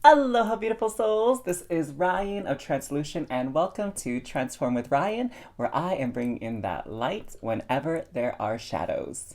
Aloha, beautiful souls. This is Ryan of tranSOULution, and welcome to Transform with Ryan, where I am bringing in that light whenever there are shadows.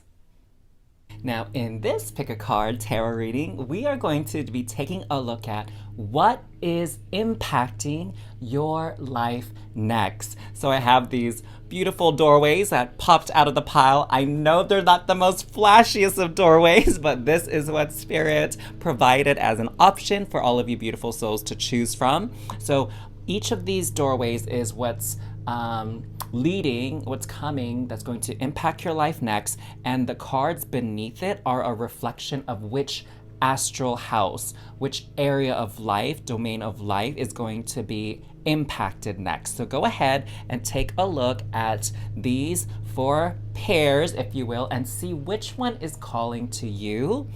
Now, in this pick a card tarot reading, we are going to be taking a look at what is impacting your life next. So I have these beautiful doorways that popped out of the pile. I know they're not the most flashiest of doorways, but this is what Spirit provided as an option for all of you beautiful souls to choose from. So each of these doorways is what's leading, what's coming, that's going to impact your life next, and the cards beneath it are a reflection of which astral house, which area of life, domain of life is going to be impacted next. So go ahead and take a look at these four pairs, if you will, and see which one is calling to you.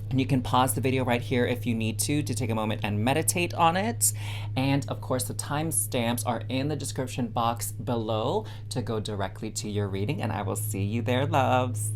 And you can pause the video right here if you need to take a moment and meditate on it. And of course, the timestamps are in the description box below to go directly to your reading, and I will see you there, loves.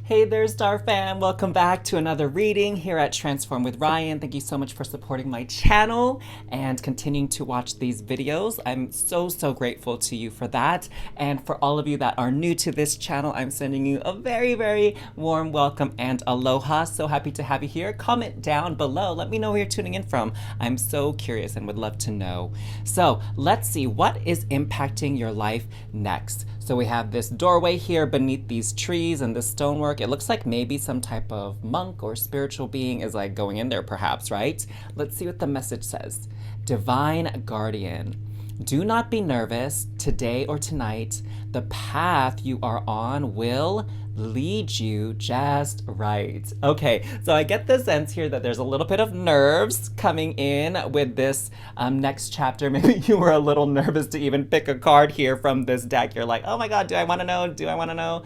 Hey there, Star Fam. Welcome back to another reading here at Transform with Ryan. Thank you so much for supporting my channel and continuing to watch these videos. I'm so grateful to you for that. And for all of you that are new to this channel, I'm sending you a very warm welcome and aloha. So happy to have you here. Comment down below. Let me know where you're tuning in from. I'm so curious and would love to know. So let's see what is impacting your life next. So we have this doorway here beneath these trees and this stonework. It looks like maybe some type of monk or spiritual being is like going in there perhaps, right? Let's see what the message says. Divine Guardian, do not be nervous today or tonight. The path you are on will lead you just right. Okay, so I get the sense here that there's a little bit of nerves coming in with this next chapter. Maybe you were a little nervous to even pick a card here from this deck. You're like, oh my God, do I want to know? Do I want to know?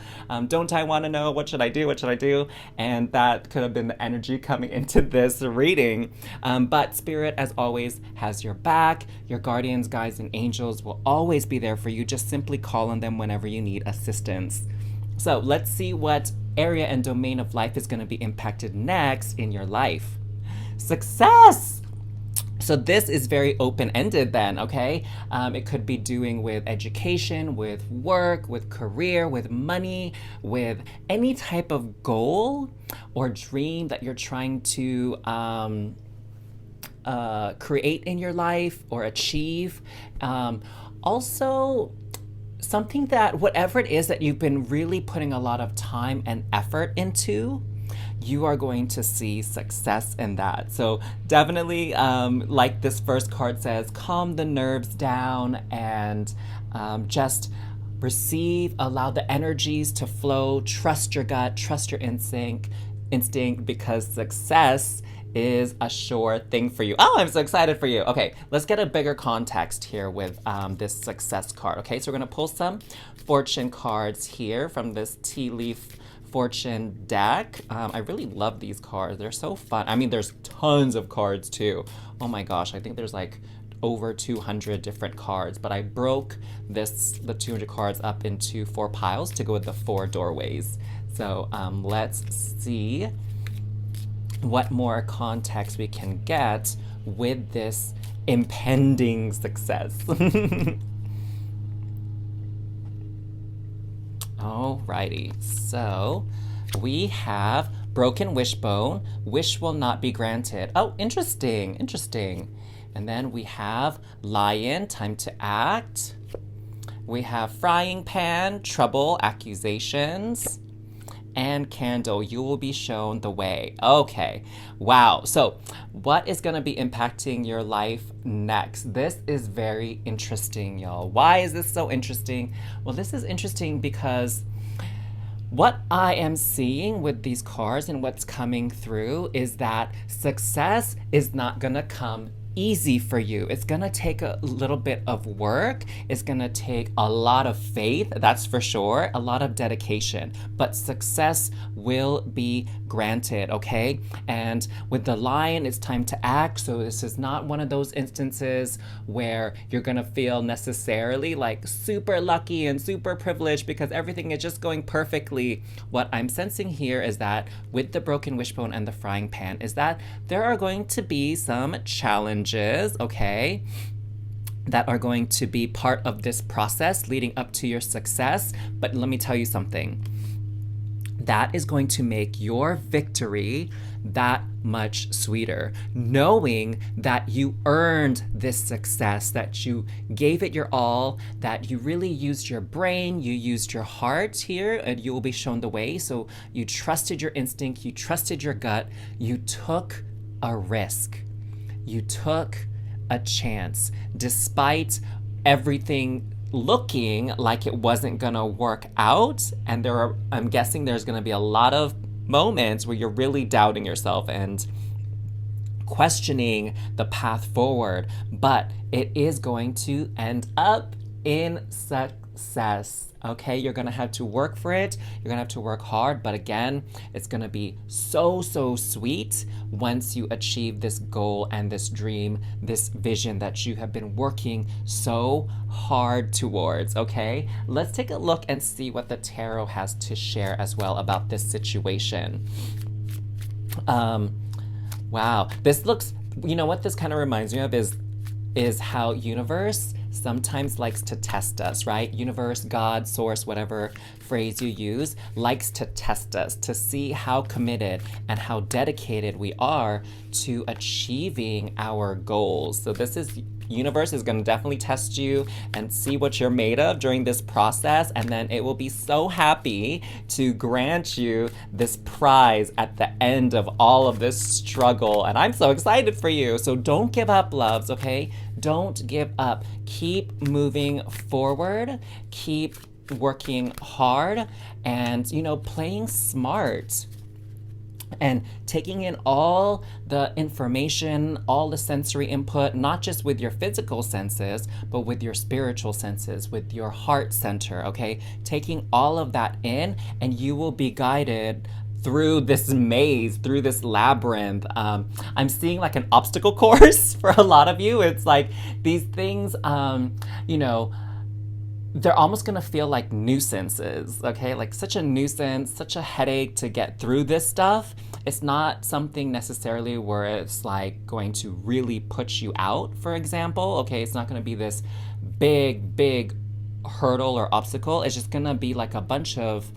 Don't I want to know? What should I do? What should I do? And that could have been the energy coming into this reading. But Spirit, as always, has your back. Your guardians, guides, and angels will always be there for you. Just simply call on them whenever you need assistance. So let's see what area and domain of life is going to be impacted next in your life. Success! So this is very open-ended then, okay? It could be doing with education, with work, with career, with money, with any type of goal or dream that you're trying to create in your life or achieve. Also, something that, whatever it is that you've been really putting a lot of time and effort into, you are going to see success in that. So definitely, like this first card says, calm the nerves down and just receive, allow the energies to flow, trust your gut, trust your instinct, because success is a sure thing for you. Oh, I'm so excited for you. Okay, let's get a bigger context here with this success card. Okay, so we're gonna pull some fortune cards here from this tea leaf fortune deck. I really love these cards. They're so fun. I mean, there's tons of cards too. Oh my gosh, I think there's like over 200 different cards, but I broke the 200 cards up into 4 piles to go with the 4 doorways. So let's see what more context we can get with this impending success. Alrighty, so we have broken wishbone, wish will not be granted. Oh, interesting. And then we have lion, time to act. We have frying pan, trouble, accusations. And candle, you will be shown the way. Okay, wow. So what is gonna be impacting your life next? This is very interesting, y'all. Why is this so interesting? Well, this is interesting because what I am seeing with these cards and what's coming through is that success is not gonna come easy for you. It's gonna take a little bit of work. It's gonna take a lot of faith, that's for sure, a lot of dedication, but success will be granted, okay? And with the lion, it's time to act. So this is not one of those instances where you're gonna feel necessarily like super lucky and super privileged because everything is just going perfectly. What I'm sensing here is that with the broken wishbone and the frying pan is that there are going to be some challenges, okay, that are going to be part of this process leading up to your success. But let me tell you something. That is going to make your victory that much sweeter, knowing that you earned this success, that you gave it your all, that you really used your brain, you used your heart here, and you will be shown the way. So you trusted your instinct, you trusted your gut, you took a risk, you took a chance, despite everything looking like it wasn't gonna work out. And I'm guessing there's gonna be a lot of moments where you're really doubting yourself and questioning the path forward, but it is going to end up in success. Okay, you're gonna have to work for it. You're gonna have to work hard, but again, it's gonna be so sweet once you achieve this goal and this dream, this vision that you have been working so hard towards. Okay, let's take a look and see what the tarot has to share as well about this situation. Wow, this looks, you know what this kind of reminds me of is how universe sometimes likes to test us, right? Universe, God, source, whatever phrase you use, likes to test us to see how committed and how dedicated we are to achieving our goals. So this is, universe is going to definitely test you and see what you're made of during this process, and then it will be so happy to grant you this prize at the end of all of this struggle. And I'm so excited for you. So don't give up, loves, okay? Don't give up. Keep moving forward. Keep working hard and, you know, playing smart and taking in all the information, all the sensory input, not just with your physical senses, but with your spiritual senses, with your heart center, okay? Taking all of that in, and you will be guided through this maze, through this labyrinth. I'm seeing like an obstacle course for a lot of you. It's like these things, you know, they're almost gonna feel like nuisances, okay? Like such a nuisance, such a headache to get through this stuff. It's not something necessarily where it's like going to really put you out, for example, okay? It's not gonna be this big hurdle or obstacle. It's just gonna be like a bunch of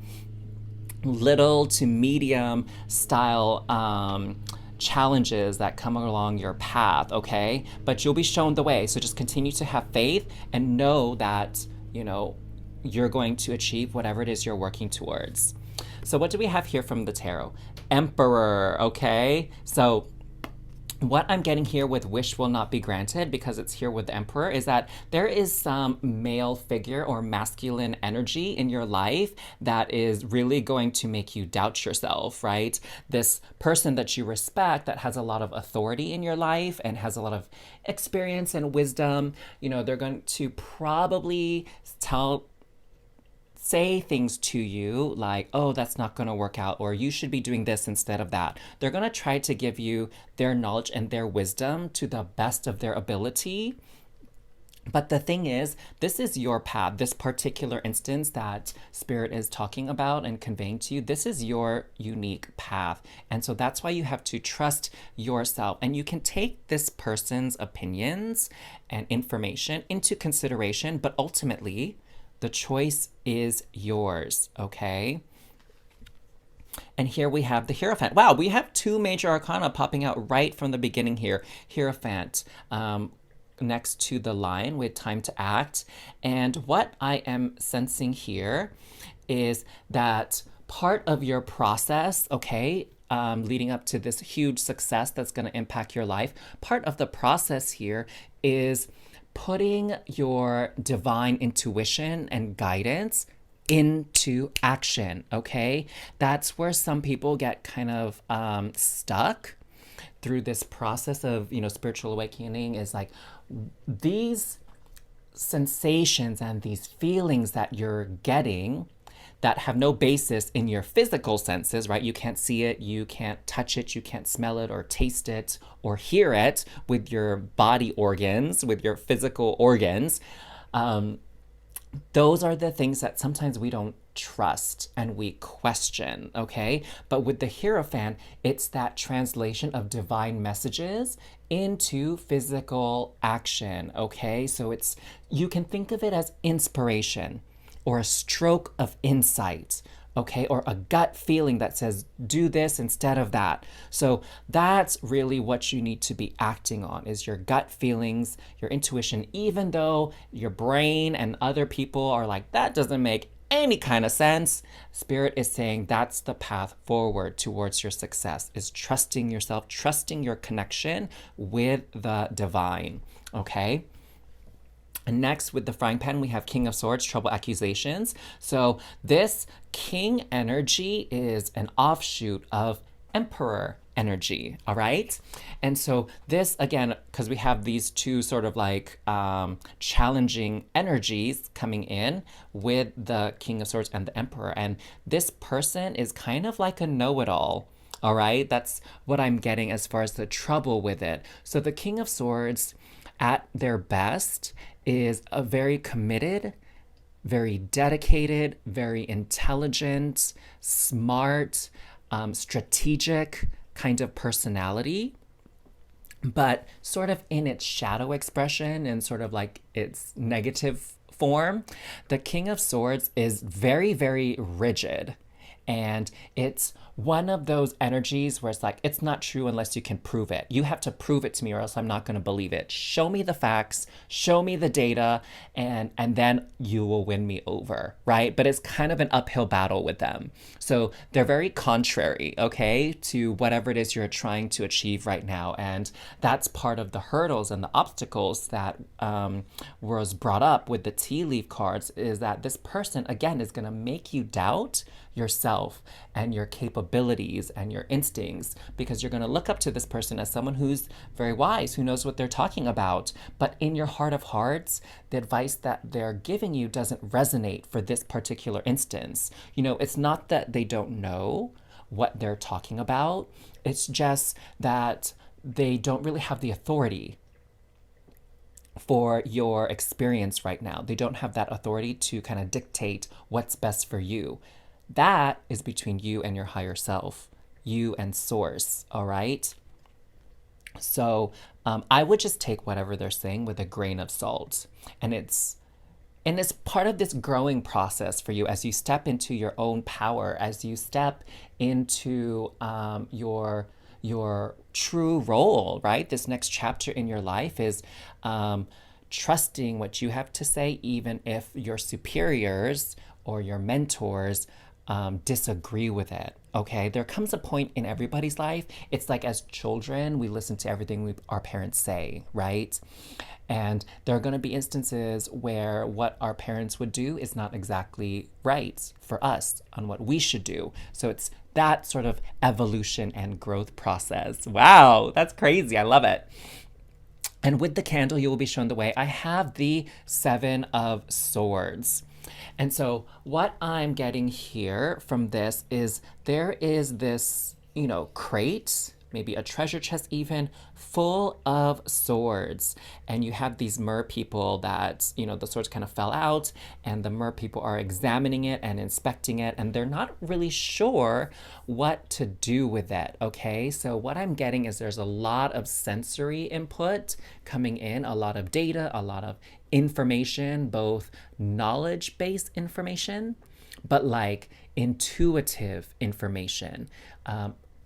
little to medium style challenges that come along your path, okay? But you'll be shown the way. So just continue to have faith and know that, you know, you're going to achieve whatever it is you're working towards. So what do we have here from the tarot? Emperor, okay? So what I'm getting here with wish will not be granted, because it's here with the Emperor, is that there is some male figure or masculine energy in your life that is really going to make you doubt yourself, right? This person that you respect that has a lot of authority in your life and has a lot of experience and wisdom, you know, they're going to probably say things to you like, oh, that's not going to work out, or you should be doing this instead of that. They're going to try to give you their knowledge and their wisdom to the best of their ability. But the thing is, this is your path. This particular instance that Spirit is talking about and conveying to you, this is your unique path. And so that's why you have to trust yourself. And you can take this person's opinions and information into consideration, but ultimately, the choice is yours, okay? And here we have the Hierophant. Wow, we have two major arcana popping out right from the beginning here. Hierophant next to the Lion with time to act. And what I am sensing here is that part of your process, okay, leading up to this huge success that's going to impact your life, part of the process here is putting your divine intuition and guidance into action, okay? That's where some people get kind of stuck. through this process of, spiritual awakening is like these sensations and these feelings that you're getting that have no basis in your physical senses, right? You can't see it, you can't touch it, you can't smell it or taste it or hear it with your body organs, with your physical organs. Those are the things that sometimes we don't trust and we question, okay? But with the Hierophant, it's that translation of divine messages into physical action, okay? So you can think of it as inspiration or a stroke of insight, okay? Or a gut feeling that says, do this instead of that. So that's really what you need to be acting on is your gut feelings, your intuition, even though your brain and other people are like, that doesn't make any kind of sense. Spirit is saying that's the path forward towards your success, is trusting yourself, trusting your connection with the divine, okay? And next, with the frying pan, we have King of Swords, trouble accusations. So this king energy is an offshoot of emperor energy, all right? And so this, again, because we have these two sort of like challenging energies coming in with the King of Swords and the emperor. And this person is kind of like a know-it-all. All right, that's what I'm getting as far as the trouble with it. So the King of Swords at their best is a very committed, very dedicated, very intelligent, smart, strategic kind of personality, but sort of in its shadow expression and sort of like its negative form, the King of Swords is very, very rigid. And it's one of those energies where it's like, it's not true unless you can prove it. You have to prove it to me or else I'm not going to believe it. Show me the facts, show me the data, and then you will win me over, right? But it's kind of an uphill battle with them. So they're very contrary, okay, to whatever it is you're trying to achieve right now. And that's part of the hurdles and the obstacles that was brought up with the tea leaf cards, is that this person, again, is going to make you doubt yourself and your capabilities and your instincts, because you're going to look up to this person as someone who's very wise, who knows what they're talking about. But in your heart of hearts, the advice that they're giving you doesn't resonate for this particular instance. It's not that they don't know what they're talking about. It's just that they don't really have the authority for your experience right now. They don't have that authority to kind of dictate what's best for you. That is between you and your higher self, you and source, all right? So I would just take whatever they're saying with a grain of salt. And it's part of this growing process for you as you step into your own power, as you step into your true role, right? This next chapter in your life is trusting what you have to say, even if your superiors or your mentors disagree with it. Okay, there comes a point in everybody's life. It's like as children, we listen to everything our parents say, right? And there are going to be instances where what our parents would do is not exactly right for us on what we should do. So it's that sort of evolution and growth process. Wow, that's crazy. I love it. And with the candle, you will be shown the way. I have the Seven of Swords. And so what I'm getting here from this is there is this, crate, maybe a treasure chest even, full of swords. And you have these mer people that, the swords kind of fell out, and the mer people are examining it and inspecting it, and they're not really sure what to do with it, okay? So what I'm getting is there's a lot of sensory input coming in, a lot of data, a lot of information, both knowledge-based information, but like intuitive information.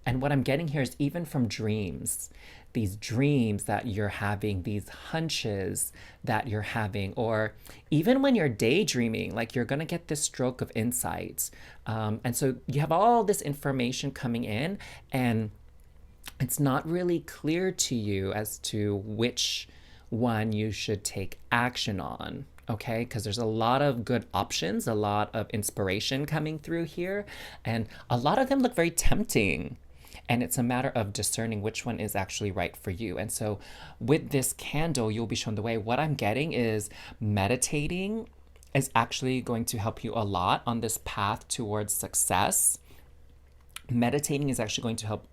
And what I'm getting here is even from dreams, these dreams that you're having, these hunches that you're having, or even when you're daydreaming, like you're going to get this stroke of insight. And so you have all this information coming in, and it's not really clear to you as to which one you should take action on. Okay, because there's a lot of good options, a lot of inspiration coming through here, and a lot of them look very tempting. And it's a matter of discerning which one is actually right for you. And so with this candle, you'll be shown the way. What I'm getting is meditating is actually going to help you a lot on this path towards success. Meditating is actually going to help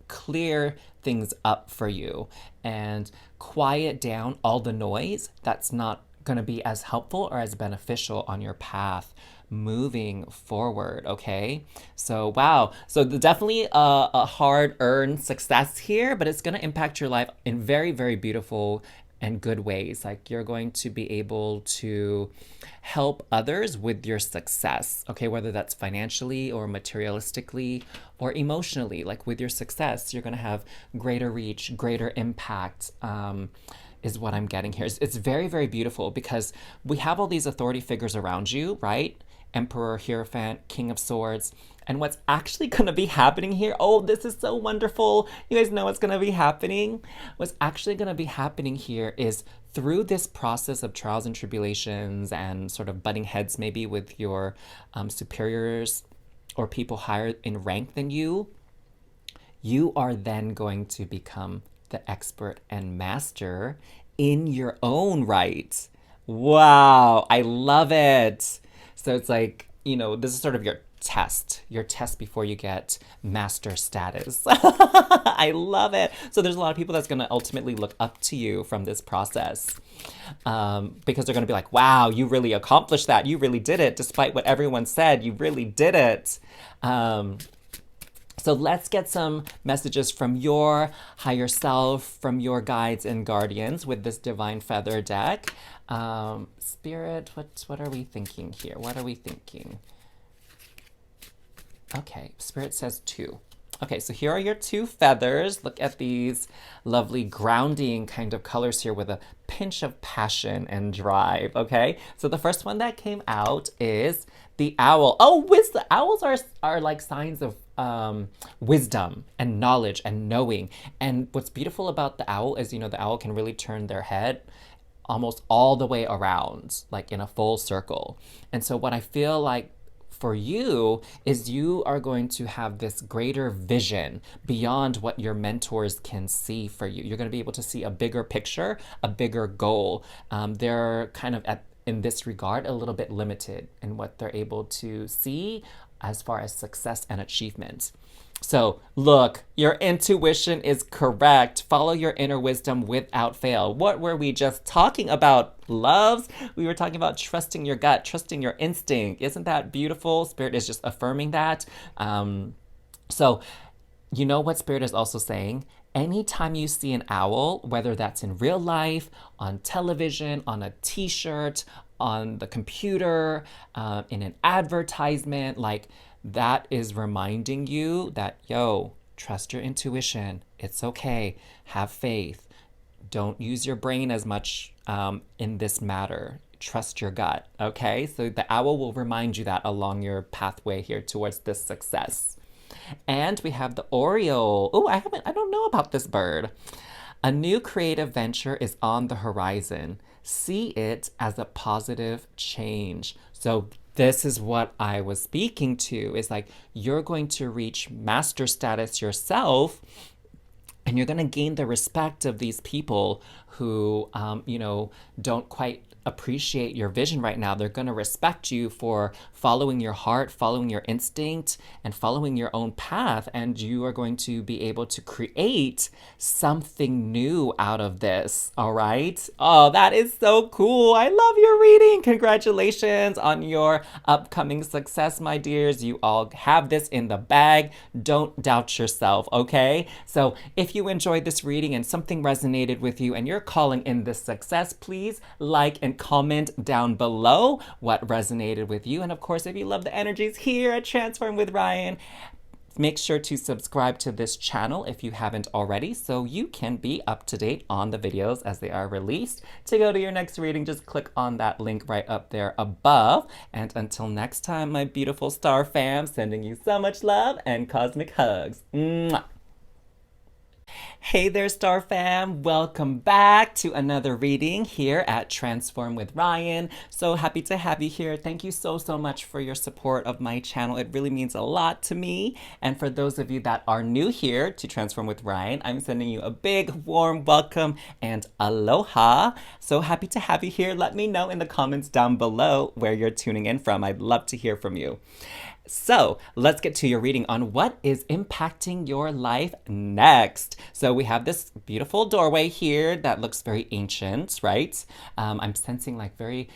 clear things up for you and quiet down all the noise that's not going to be as helpful or as beneficial on your path moving forward. Okay, so wow, so definitely a hard-earned success here, but it's going to impact your life in very, very beautiful and good ways. Like you're going to be able to help others with your success, okay, whether that's financially or materialistically or emotionally. Like with your success, you're going to have greater reach, greater impact. Is what I'm getting here. It's very, very beautiful because we have all these authority figures around you, right? Emperor, Hierophant, King of Swords. And what's actually going to be happening here, oh, this is so wonderful. You guys know what's going to be happening? What's actually going to be happening here is through this process of trials and tribulations and sort of butting heads maybe with your superiors or people higher in rank than you, you are then going to become the expert and master in your own right. Wow, I love it. So it's like, this is sort of your test before you get master status. I love it. So there's a lot of people that's going to ultimately look up to you from this process because they're going to be like, wow, you really accomplished that. You really did it. Despite what everyone said, you really did it. So let's get some messages from your higher self, from your guides and guardians with this Divine Feather deck. Spirit, what are we thinking here? What are we thinking? Okay, Spirit says 2. Okay, so here are your 2 feathers. Look at these lovely grounding kind of colors here with a pinch of passion and drive, okay? So the first one that came out is the owl. Oh, wisdom. Owls are like signs of wisdom and knowledge and knowing. And what's beautiful about the owl is, the owl can really turn their head almost all the way around, like in a full circle. And so what I feel like for you is you are going to have this greater vision beyond what your mentors can see for you. You're going to be able to see a bigger picture, a bigger goal. They're kind of in this regard, a little bit limited in what they're able to see as far as success and achievement. So look, your intuition is correct. Follow your inner wisdom without fail. What were we just talking about, loves? We were talking about trusting your gut, trusting your instinct. Isn't that beautiful? Spirit is just affirming that. So you know what Spirit is also saying? Anytime you see an owl, whether that's in real life, on television, on a t-shirt, on the computer, in an advertisement, like that is reminding you that, trust your intuition. It's okay. Have faith. Don't use your brain as much in this matter. Trust your gut, okay? So the owl will remind you that along your pathway here towards this success. And we have the Oriole. Oh, I don't know about this bird. A new creative venture is on the horizon. See it as a positive change. So this is what I was speaking to. Is like you're going to reach master status yourself, and you're going to gain the respect of these people who, don't quite appreciate your vision right now. They're going to respect you for following your heart, following your instinct, and following your own path. And you are going to be able to create something new out of this. All right. Oh, that is so cool. I love your reading. Congratulations on your upcoming success, my dears. You all have this in the bag. Don't doubt yourself. Okay. So if you enjoyed this reading and something resonated with you and you're calling in this success, please like and comment down below what resonated with you. And of course, if you love the energies here at Transform with Ryan, make sure to subscribe to this channel if you haven't already so you can be up to date on the videos as they are released. To go to your next reading, just click on that link right up there above. And until next time, my beautiful star fam, sending you so much love and cosmic hugs. Mwah. Hey there, Star Fam. Welcome back to another reading here at Transform with Ryan. So happy to have you here. Thank you so much for your support of my channel. It really means a lot to me. And for those of you that are new here to Transform with Ryan, I'm sending you a big, warm welcome and aloha. So happy to have you here. Let me know in the comments down below where you're tuning in from. I'd love to hear from you. So let's get to your reading on what is impacting your life next. So we have this beautiful doorway here that looks very ancient, right? I'm sensing like very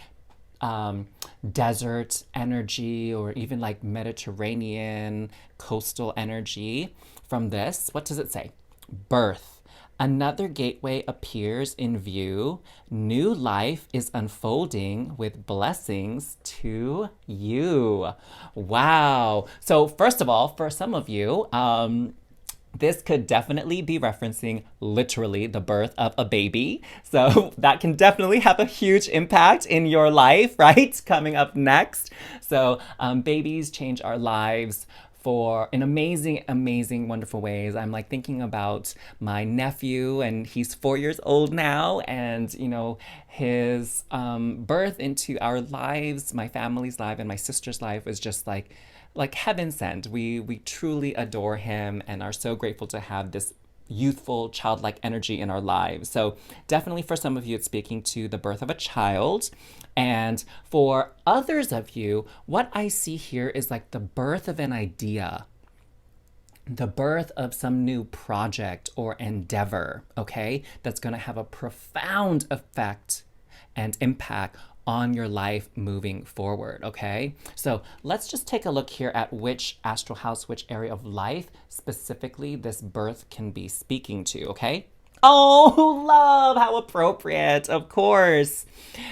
desert energy or even like Mediterranean coastal energy from this. What does it say? Birth. Another gateway appears in view. New life is unfolding with blessings to you. Wow. So first of all, for some of you, this could definitely be referencing literally the birth of a baby. So that can definitely have a huge impact in your life, right? Coming up next. So babies change our lives for in amazing, wonderful ways. I'm like thinking about my nephew, and he's 4 years old now, and you know, his birth into our lives, my family's life and my sister's life was just like heaven sent. We truly adore him and are so grateful to have this youthful, childlike energy in our lives. So definitely for some of you, it's speaking to the birth of a child. And for others of you, what I see here is like the birth of an idea, the birth of some new project or endeavor, okay? That's going to have a profound effect and impact on your life moving forward, okay? So let's just take a look here at which astral house, which area of life specifically this birth can be speaking to, okay? Oh, love, how appropriate, of course.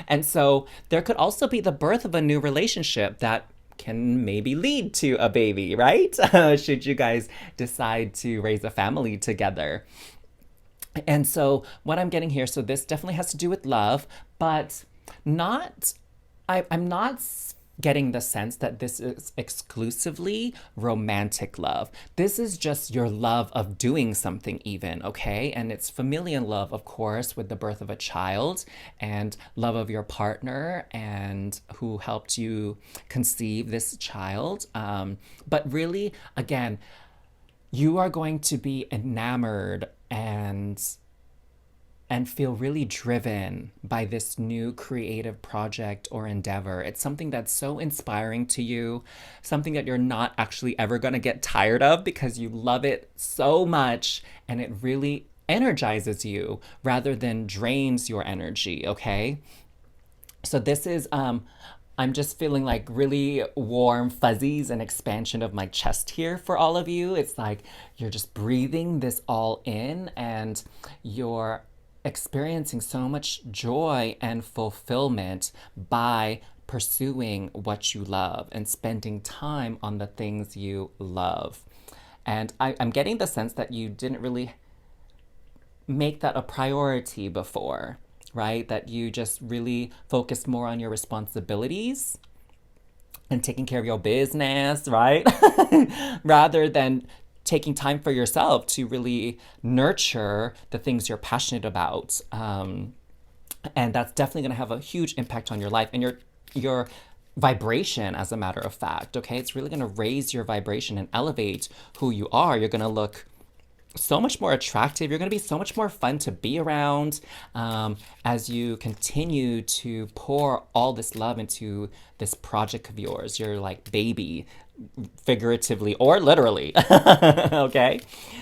And so there could also be the birth of a new relationship that can maybe lead to a baby, right? Should you guys decide to raise a family together. And so what I'm getting here, so this definitely has to do with love, but not, I'm not getting the sense that this is exclusively romantic love. This is just your love of doing something even, okay? And it's familial love, of course, with the birth of a child and love of your partner and who helped you conceive this child. But really, again, you are going to be enamored and feel really driven by this new creative project or endeavor. It's something that's so inspiring to you, something that you're not actually ever going to get tired of because you love it so much and it really energizes you rather than drains your energy, okay? So this is I'm just feeling like really warm fuzzies and expansion of my chest here for all of you. It's like you're just breathing this all in and you're experiencing so much joy and fulfillment by pursuing what you love and spending time on the things you love. And I'm getting the sense that you didn't really make that a priority before, right? That you just really focused more on your responsibilities and taking care of your business, right? Rather than taking time for yourself to really nurture the things you're passionate about. And that's definitely going to have a huge impact on your life and your vibration, as a matter of fact, okay? It's really going to raise your vibration and elevate who you are. You're going to look so much more attractive. You're going to be so much more fun to be around as you continue to pour all this love into this project of yours, your like baby, figuratively or literally. Okay,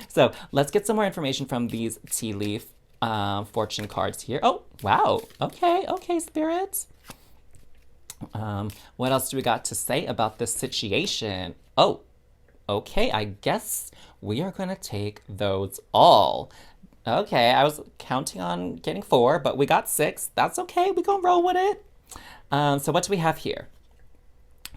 so let's get some more information from these tea leaf fortune cards here. Oh, wow. Okay, spirits. What else do we got to say about this situation? Oh, okay, I guess we are going to take those all. Okay, I was counting on getting 4, but we got 6. That's okay. We're going to roll with it. So what do we have here?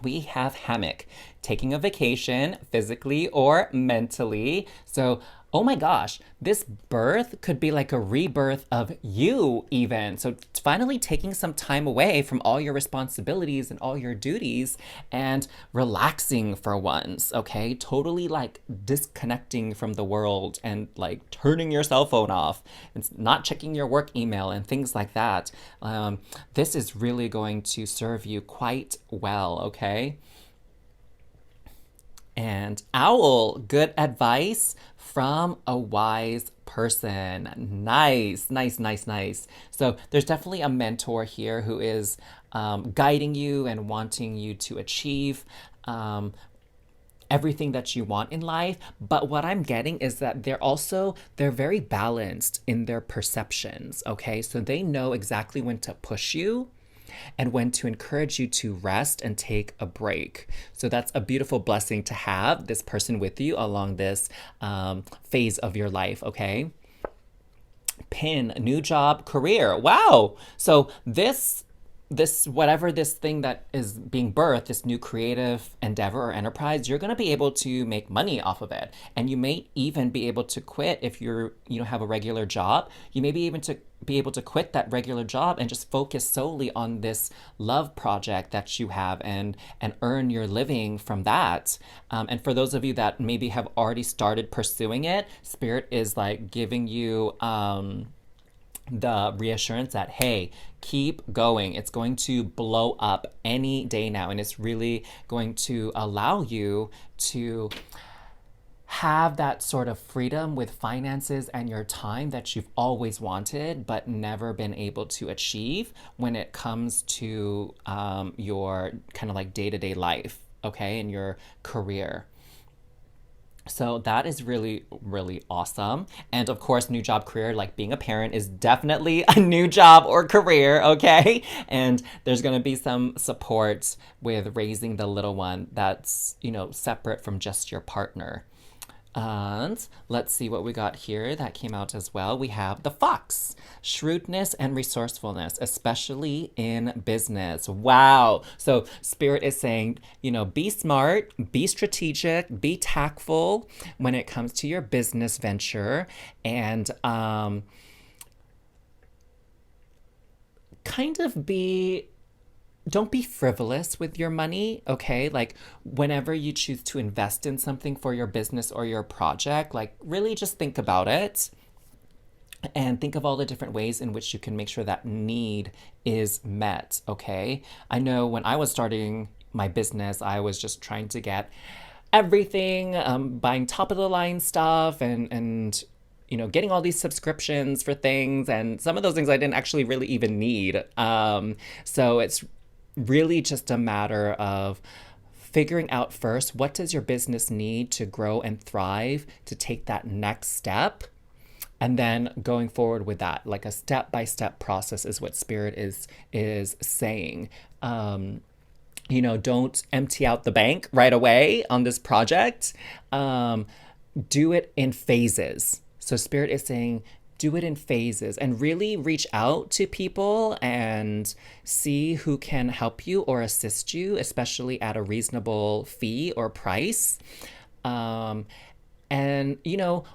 We have hammock, taking a vacation physically or mentally. So oh my gosh, this birth could be like a rebirth of you, even. So, finally taking some time away from all your responsibilities and all your duties and relaxing for once, okay? Totally like disconnecting from the world and like turning your cell phone off and not checking your work email and things like that. This is really going to serve you quite well, okay? And owl, good advice from a wise person. Nice, nice, nice, nice. So there's definitely a mentor here who is guiding you and wanting you to achieve everything that you want in life. But what I'm getting is that they're very balanced in their perceptions. Okay, so they know exactly when to push you and when to encourage you to rest and take a break. So that's a beautiful blessing to have this person with you along this phase of your life, okay? Pin, new job, career. Wow. So this whatever this thing that is being birthed, this new creative endeavor or enterprise, you're going to be able to make money off of it, and you may even be able to quit if you have a regular job. You may be even to be able to quit that regular job and just focus solely on this love project that you have and earn your living from that. And for those of you that maybe have already started pursuing it, spirit is like giving you the reassurance that, hey, keep going. It's going to blow up any day now, and it's really going to allow you to have that sort of freedom with finances and your time that you've always wanted but never been able to achieve when it comes to your kind of like day-to-day life, okay, and your career. So that is really, really awesome. And of course, new job, career, like being a parent is definitely a new job or career, okay? And there's going to be some support with raising the little one that's, separate from just your partner. And let's see what we got here that came out as well. We have the fox, shrewdness and resourcefulness, especially in business. Wow. So spirit is saying, be smart, be strategic, be tactful when it comes to your business venture, and kind of don't be frivolous with your money, okay? Like whenever you choose to invest in something for your business or your project, like really just think about it and think of all the different ways in which you can make sure that need is met, okay? I know when I was starting my business, I was just trying to get everything, buying top of the line stuff and getting all these subscriptions for things, and some of those things I didn't actually really even need. So it's really just a matter of figuring out first, what does your business need to grow and thrive, to take that next step, and then going forward with that, like a step-by-step process is what spirit is saying. Don't empty out the bank right away on this project. Do it in phases. So spirit is saying, do it in phases and really reach out to people and see who can help you or assist you, especially at a reasonable fee or price. And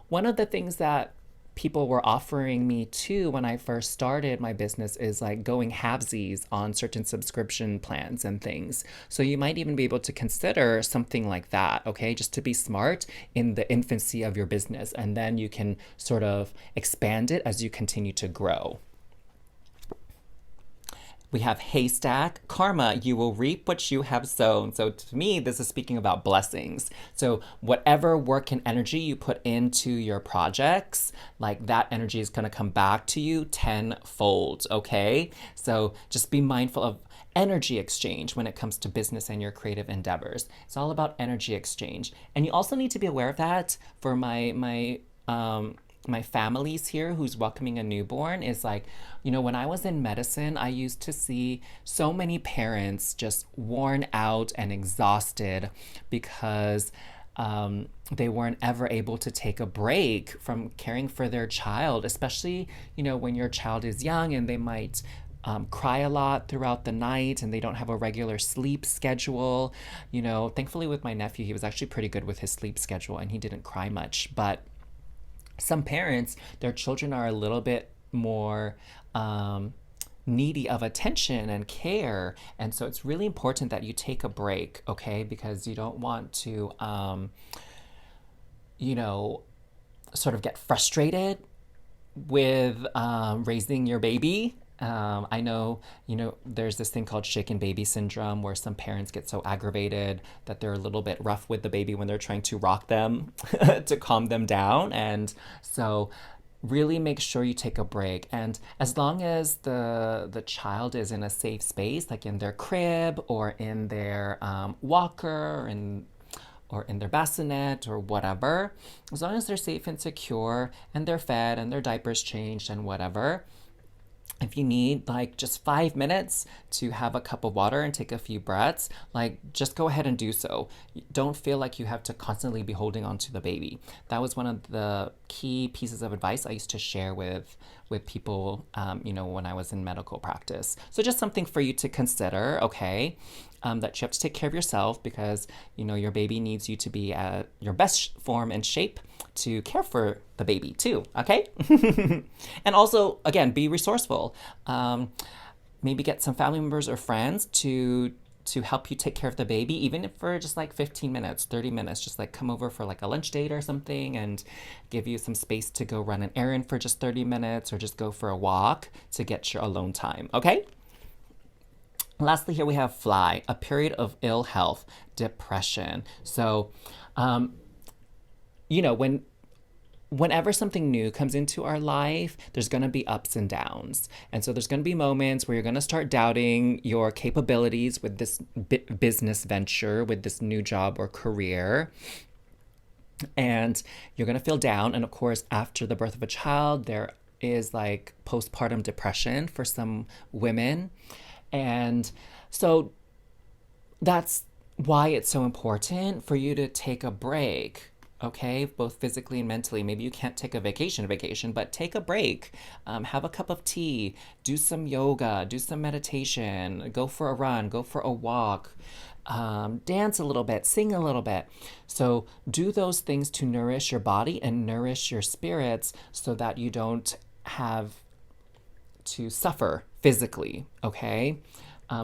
one of the things that people were offering me too when I first started my business is like going halvesies on certain subscription plans and things. So you might even be able to consider something like that, okay? Just to be smart in the infancy of your business, and then you can sort of expand it as you continue to grow. We have haystack, karma, you will reap what you have sown. So to me, this is speaking about blessings. So whatever work and energy you put into your projects, like that energy is going to come back to you tenfold, okay? So just be mindful of energy exchange when it comes to business and your creative endeavors. It's all about energy exchange. And you also need to be aware of that for my families here who's welcoming a newborn is like, when I was in medicine, I used to see so many parents just worn out and exhausted because they weren't ever able to take a break from caring for their child, especially, when your child is young and they might cry a lot throughout the night and they don't have a regular sleep schedule. Thankfully with my nephew, he was actually pretty good with his sleep schedule and he didn't cry much. But some parents, their children are a little bit more needy of attention and care. And so it's really important that you take a break, okay? Because you don't want to, you know, sort of get frustrated with raising your baby. I know, there's this thing called shaken baby syndrome where some parents get so aggravated that they're a little bit rough with the baby when they're trying to rock them to calm them down. And so really make sure you take a break. And as long as the child is in a safe space, like in their crib or in their walker or in their bassinet or whatever, as long as they're safe and secure and they're fed and their diapers changed and whatever, if you need like just 5 minutes to have a cup of water and take a few breaths, like just go ahead and do so. Don't feel like you have to constantly be holding on to the baby. That was one of the key pieces of advice I used to share with people, when I was in medical practice. So just something for you to consider, okay? That you have to take care of yourself because, your baby needs you to be at your best form and shape to care for the baby too, okay? And also, again, be resourceful. Maybe get some family members or friends to help you take care of the baby, even if for just like 15 minutes, 30 minutes, just like come over for like a lunch date or something and give you some space to go run an errand for just 30 minutes or just go for a walk to get your alone time, okay? Lastly, here we have fly, a period of ill health, depression. So, whenever something new comes into our life, there's going to be ups and downs. And so there's going to be moments where you're going to start doubting your capabilities with this business venture, with this new job or career. And you're going to feel down. And of course, after the birth of a child, there is like postpartum depression for some women. And so that's why it's so important for you to take a break, okay? Both physically and mentally. Maybe you can't take a vacation, but take a break. Have a cup of tea, do some yoga, do some meditation, go for a run, go for a walk, dance a little bit, sing a little bit. So do those things to nourish your body and nourish your spirits so that you don't have to suffer physically, okay?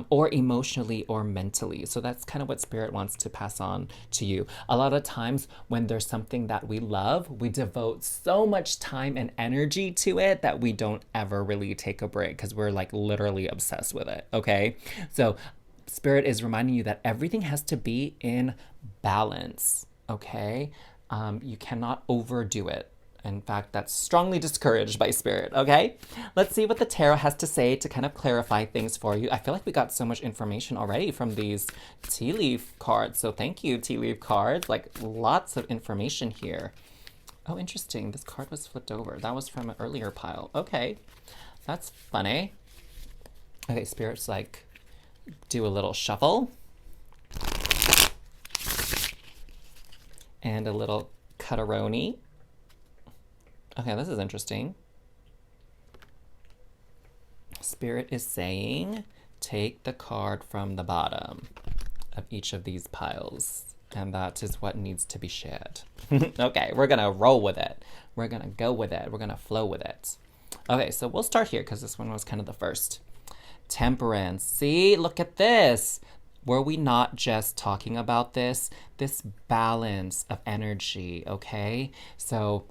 Or emotionally or mentally. So that's kind of what Spirit wants to pass on to you. A lot of times when there's something that we love, we devote so much time and energy to it that we don't ever really take a break because we're like literally obsessed with it, okay? So Spirit is reminding you that everything has to be in balance, okay? You cannot overdo it. In fact, that's strongly discouraged by Spirit, okay? Let's see what the tarot has to say to kind of clarify things for you. I feel like we got so much information already from these tea leaf cards. So thank you, tea leaf cards. Like lots of information here. Oh, interesting. This card was flipped over. That was from an earlier pile. Okay, that's funny. Okay, Spirit's like, do a little shuffle. And a little cutteroni. Okay, this is interesting. Spirit is saying, take the card from the bottom of each of these piles. And that is what needs to be shared. Okay, we're going to roll with it. We're going to go with it. We're going to flow with it. Okay, so we'll start here because this one was kind of the first. Temperance. See, look at this. Were we not just talking about this? This balance of energy, okay? So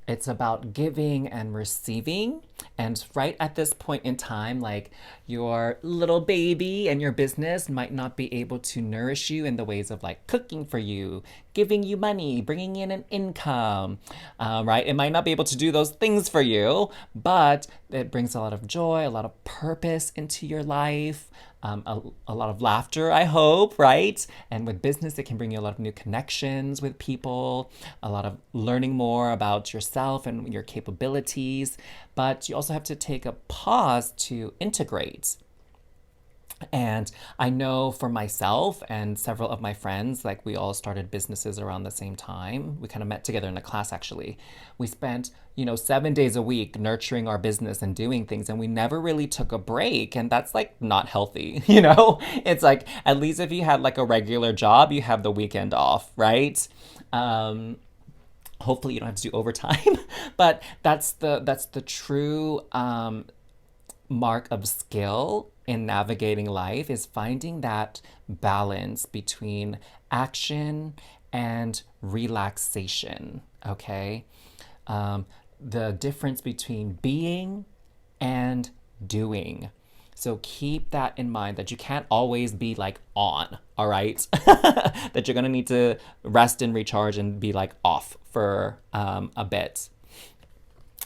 it's about giving and receiving. And right at this point in time, like your little baby and your business might not be able to nourish you in the ways of like cooking for you, giving you money, bringing in an income, right? It might not be able to do those things for you, but it brings a lot of joy, a lot of purpose into your life. A lot of laughter, I hope, right? And with business, it can bring you a lot of new connections with people, a lot of learning more about yourself and your capabilities. But you also have to take a pause to integrate. And I know for myself and several of my friends, like we all started businesses around the same time. We kind of met together in a class, actually. We spent, 7 days a week nurturing our business and doing things, and we never really took a break. And that's like not healthy, It's like, at least if you had like a regular job, you have the weekend off, right? Hopefully you don't have to do overtime, but that's the true mark of skill in navigating life, is finding that balance between action and relaxation. Okay, the difference between being and doing. So keep that in mind, that you can't always be like on, all right? That you're gonna need to rest and recharge and be like off for a bit.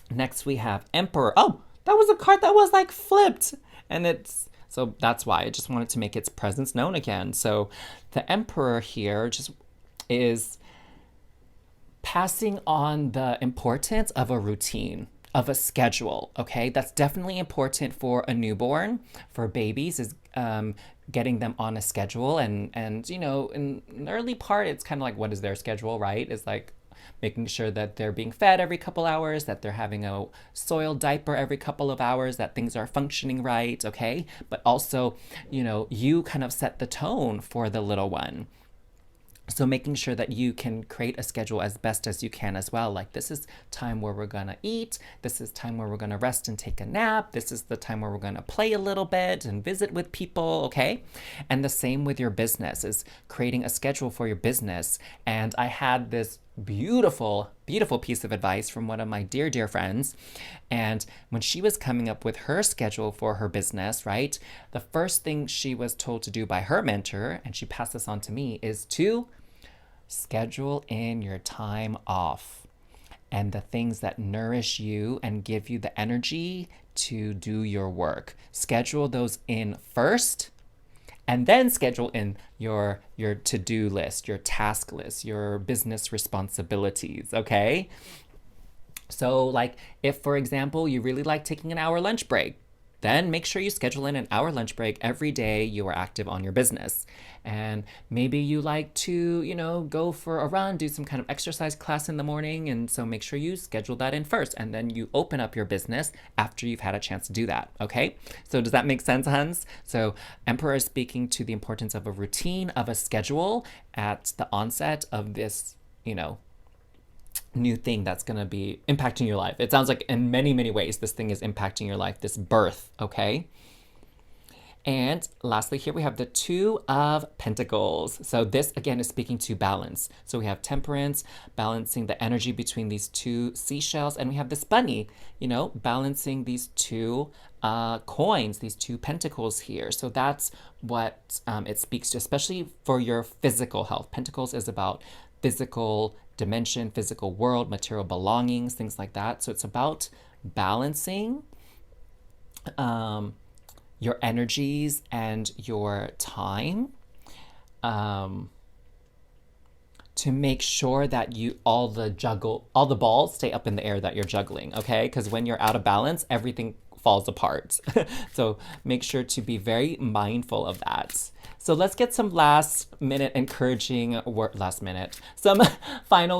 Next we have Emperor. Oh, that was a card that was like flipped. And it's, so that's why I just wanted to make its presence known again. So the Emperor here just is passing on the importance of a routine, of a schedule. Okay, that's definitely important for a newborn, for babies, is getting them on a schedule. And you know, in the early part, it's kind of like, what is their schedule, right? It's like making sure that they're being fed every couple hours, that they're having a soiled diaper every couple of hours, that things are functioning right. Okay, but also, you know, you kind of set the tone for the little one. So making sure that you can create a schedule as best as you can as well. Like, this is time where we're gonna eat. This is time where we're gonna rest and take a nap. This is the time where we're gonna play a little bit and visit with people, okay? And the same with your business, is creating a schedule for your business. And I had this beautiful, beautiful piece of advice from one of my dear, dear friends. And when she was coming up with her schedule for her business, right, the first thing she was told to do by her mentor, and she passed this on to me, is to schedule in your time off and the things that nourish you and give you the energy to do your work. Schedule those in first, and then schedule in your to-do list, your task list, your business responsibilities, okay? So like, if for example you really like taking an hour lunch break, then make sure you schedule in an hour lunch break every day you are active on your business. And maybe you like to, you know, go for a run, do some kind of exercise class in the morning. And so make sure you schedule that in first, and then you open up your business after you've had a chance to do that. Okay. So does that make sense, Hans? So Emperor is speaking to the importance of a routine, of a schedule at the onset of this, you know, new thing that's going to be impacting your life. It sounds like in many, many ways this thing is impacting your life, this birth, okay? And lastly, here we have the Two of Pentacles. So this, again, is speaking to balance. So we have Temperance, balancing the energy between these two seashells. And we have this bunny, you know, balancing these two coins, these two pentacles here. So that's what it speaks to, especially for your physical health. Pentacles is about physical dimension, physical world, material belongings, things like that. So it's about balancing your energies and your time to make sure that you all the balls stay up in the air that you're juggling, okay? Because when you're out of balance, everything falls apart. So make sure to be very mindful of that. So let's get some some final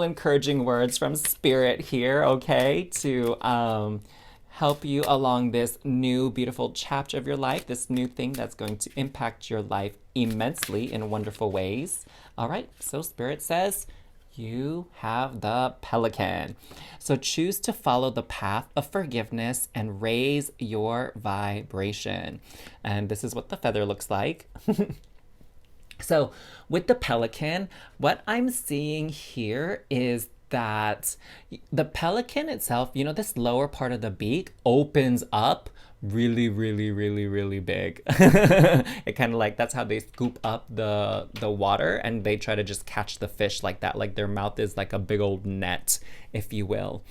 encouraging words from Spirit here, okay? To help you along this new beautiful chapter of your life, this new thing that's going to impact your life immensely in wonderful ways. All right, so Spirit says, you have the Pelican. So choose to follow the path of forgiveness and raise your vibration. And this is what the feather looks like. So with the Pelican, what I'm seeing here is that the pelican itself, you know, this lower part of the beak opens up really, really, really, really big. It kind of like, that's how they scoop up the water, and they try to just catch the fish like that. Like their mouth is like a big old net, if you will.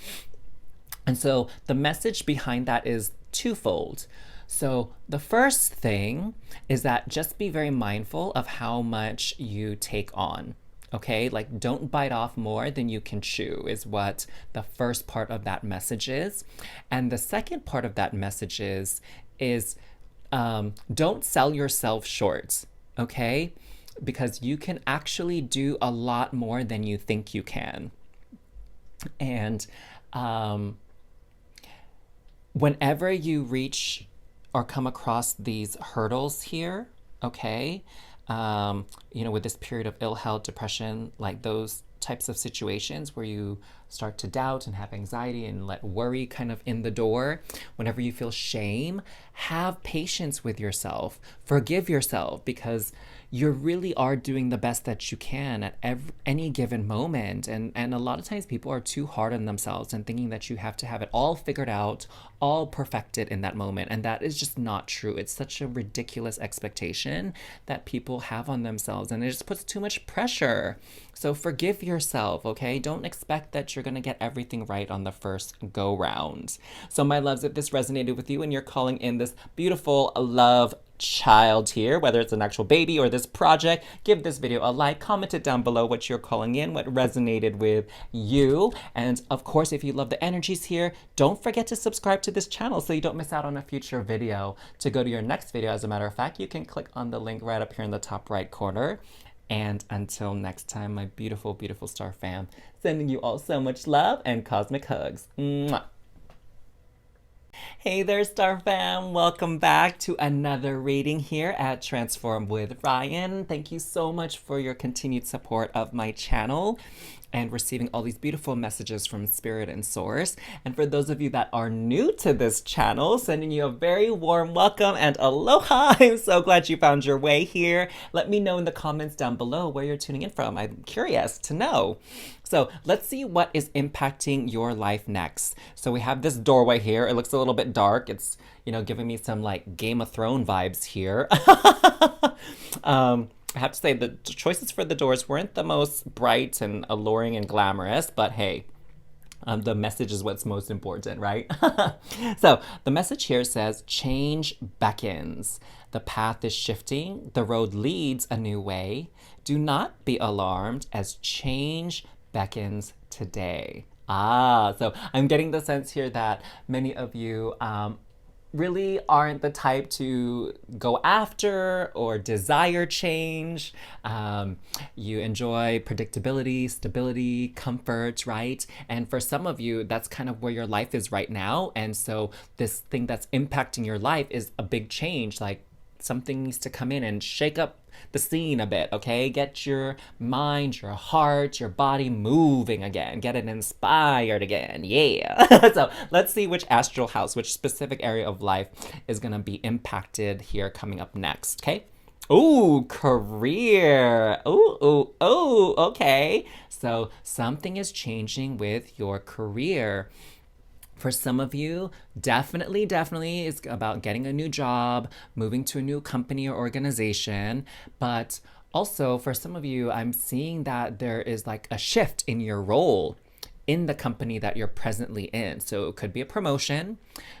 And so the message behind that is twofold. So the first thing is that just be very mindful of how much you take on. Okay, like don't bite off more than you can chew is what the first part of that message is. And the second part of that message is don't sell yourself short, okay? Because you can actually do a lot more than you think you can. And whenever you reach or come across these hurdles here, okay, you know, with this period of ill health, depression, like those types of situations where you start to doubt and have anxiety and let worry kind of in the door, whenever you feel shame, have patience with yourself. Forgive yourself, because you really are doing the best that you can at any given moment. And a lot of times people are too hard on themselves and thinking that you have to have it all figured out, all perfected in that moment. And that is just not true. It's such a ridiculous expectation that people have on themselves, and it just puts too much pressure. So forgive yourself, okay? Don't expect that you're going to get everything right on the first go round. So my loves, if this resonated with you and you're calling in this beautiful love child here, whether it's an actual baby or this project, give this video a like, comment it down below what you're calling in, what resonated with you. And of course, if you love the energies here, don't forget to subscribe to this channel so you don't miss out on a future video. To go to your next video, as a matter of fact, you can click on the link right up here in the top right corner. And until next time, my beautiful, beautiful star fam, sending you all so much love and cosmic hugs. Mwah. Hey there, Star Fam. Welcome back to another reading here at Transform with Ryan. Thank you so much for your continued support of my channel and receiving all these beautiful messages from Spirit and Source. And for those of you that are new to this channel, sending you a very warm welcome and aloha. I'm so glad you found your way here. Let me know in the comments down below where you're tuning in from. I'm curious to know. So let's see what is impacting your life next. So we have this doorway here. It looks a little bit dark. It's, you know, giving me some like Game of Thrones vibes here. I have to say the choices for the doors weren't the most bright and alluring and glamorous, but hey, the message is what's most important, right? So the message here says, change beckons. The path is shifting. The road leads a new way. Do not be alarmed as change beckons today. So I'm getting the sense here that many of you really aren't the type to go after or desire change. You enjoy predictability, stability, comfort, right? And for some of you, that's kind of where your life is right now. And so this thing that's impacting your life is a big change. Like something needs to come in and shake up the scene a bit, okay? Get your mind, your heart, your body moving again. Get it inspired again. Yeah. So let's see which astral house, which specific area of life is going to be impacted here coming up next, okay? Ooh, career. Ooh, okay. So something is changing with your career. For some of you, definitely it's about getting a new job, moving to a new company or organization. But also for some of you, I'm seeing that there is like a shift in your role in the company that you're presently in. So it could be a promotion,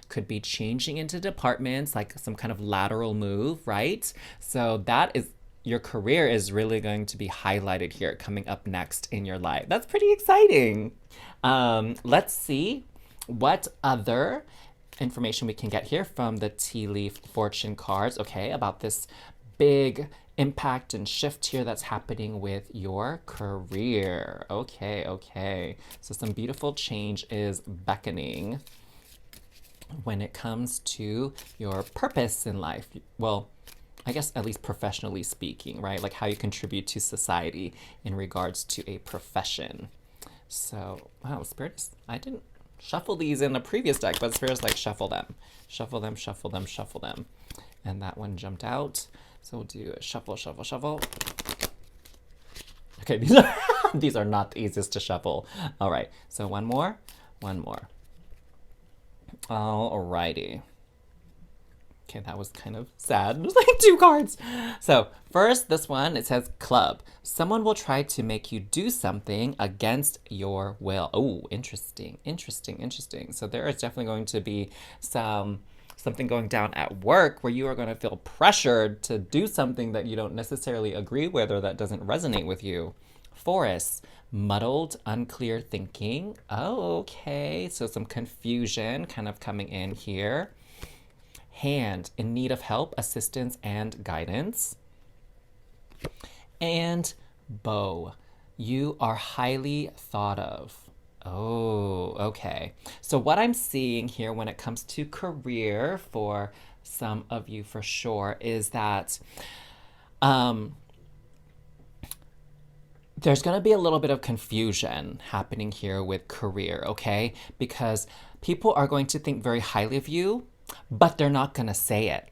could be changing into departments, like some kind of lateral move, right? So that is, your career is really going to be highlighted here coming up next in your life. That's pretty exciting. Let's see what other information we can get here from the tea leaf fortune cards, okay, about this big impact and shift here that's happening with your career. Okay. So some beautiful change is beckoning when it comes to your purpose in life. Well, I guess at least professionally speaking, right? Like how you contribute to society in regards to a profession. So, wow, Spirit, I didn't shuffle these in a previous deck, but Spirit's like shuffle them. And that one jumped out. So we'll do a shuffle. Okay, these are not the easiest to shuffle. All right, so one more. Alrighty. Okay, that was kind of sad. There's like 2 cards. So first, this one, it says club. Someone will try to make you do something against your will. Oh, interesting. So there is definitely going to be something going down at work where you are going to feel pressured to do something that you don't necessarily agree with or that doesn't resonate with you. Forest, muddled, unclear thinking. Oh, okay. So some confusion kind of coming in here. Hand, in need of help, assistance, and guidance. And bow, you are highly thought of. Oh, okay. So what I'm seeing here when it comes to career for some of you for there's going to be a little bit of confusion happening here with career, okay? Because people are going to think very highly of you, but they're not going to say it.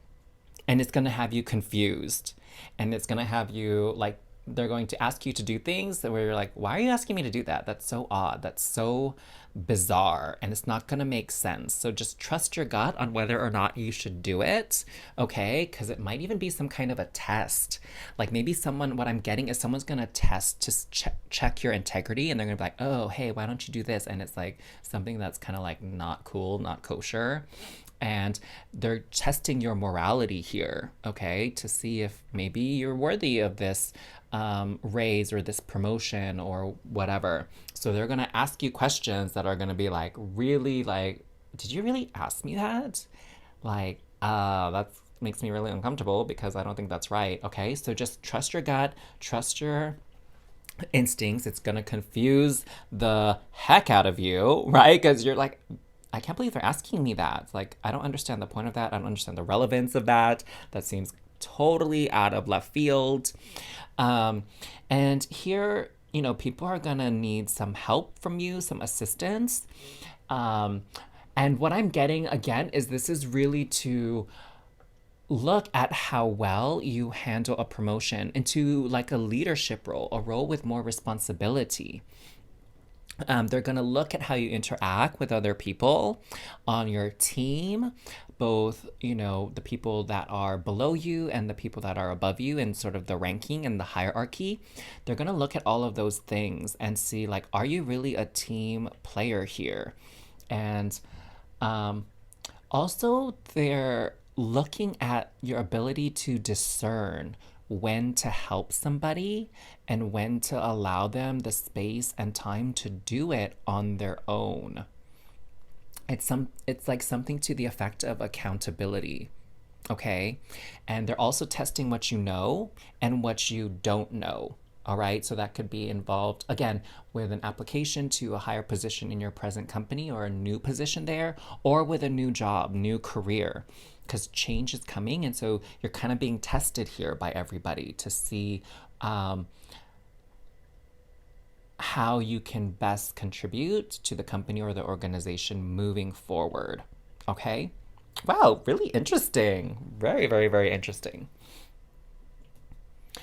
And it's going to have you confused. And it's going to have you like, they're going to ask you to do things where you're like, why are you asking me to do that? That's so odd. That's so bizarre. And it's not going to make sense. So just trust your gut on whether or not you should do it. Okay. Because it might even be some kind of a test. Like maybe someone, what I'm getting is someone's going to test to check your integrity. And they're going to be like, oh, hey, why don't you do this? And it's like something that's kind of like not cool, not kosher. And they're testing your morality here, okay, to see if maybe you're worthy of this raise or this promotion or whatever. So they're going to ask you questions that are going to be like, really, like, did you really ask me that? Like, that makes me really uncomfortable because I don't think that's right, okay? So just trust your gut, trust your instincts. It's going to confuse the heck out of you, right? Because you're like, I can't believe they're asking me that. Like, I don't understand the point of that. I don't understand the relevance of that. That seems totally out of left field. And here, you know, people are going to need some help from you, some assistance. And what I'm getting, again, is this is really to look at how well you handle a promotion into like a leadership role, a role with more responsibility. They're going to look at how you interact with other people on your team, both, you know, the people that are below you and the people that are above you in sort of the ranking and the hierarchy. They're going to look at all of those things and see, like, are you really a team player here? And also, they're looking at your ability to discern when to help somebody and when to allow them the space and time to do it on their own. It's like something to the effect of accountability. Okay? And they're also testing what you know and what you don't know. All right? So that could be involved again with an application to a higher position in your present company or a new position there, or with a new job, new career, because change is coming. And so you're kind of being tested here by everybody to see how you can best contribute to the company or the organization moving forward. Okay? Wow, really interesting. Very, very, very interesting.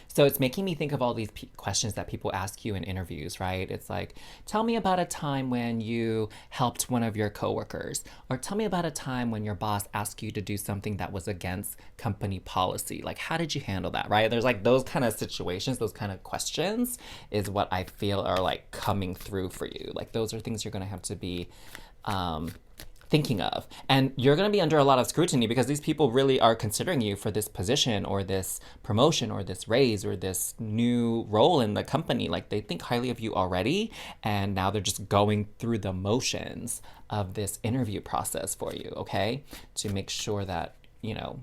So it's making me think of all these questions that people ask you in interviews, right? It's like, tell me about a time when you helped one of your coworkers, or tell me about a time when your boss asked you to do something that was against company policy. Like, how did you handle that, right? There's like those kind of situations, those kind of questions is what I feel are like coming through for you. Like those are things you're going to have to be thinking of. And you're going to be under a lot of scrutiny because these people really are considering you for this position or this promotion or this raise or this new role in the company. Like they think highly of you already, and now they're just going through the motions of this interview process for you, okay? To make sure that, you know,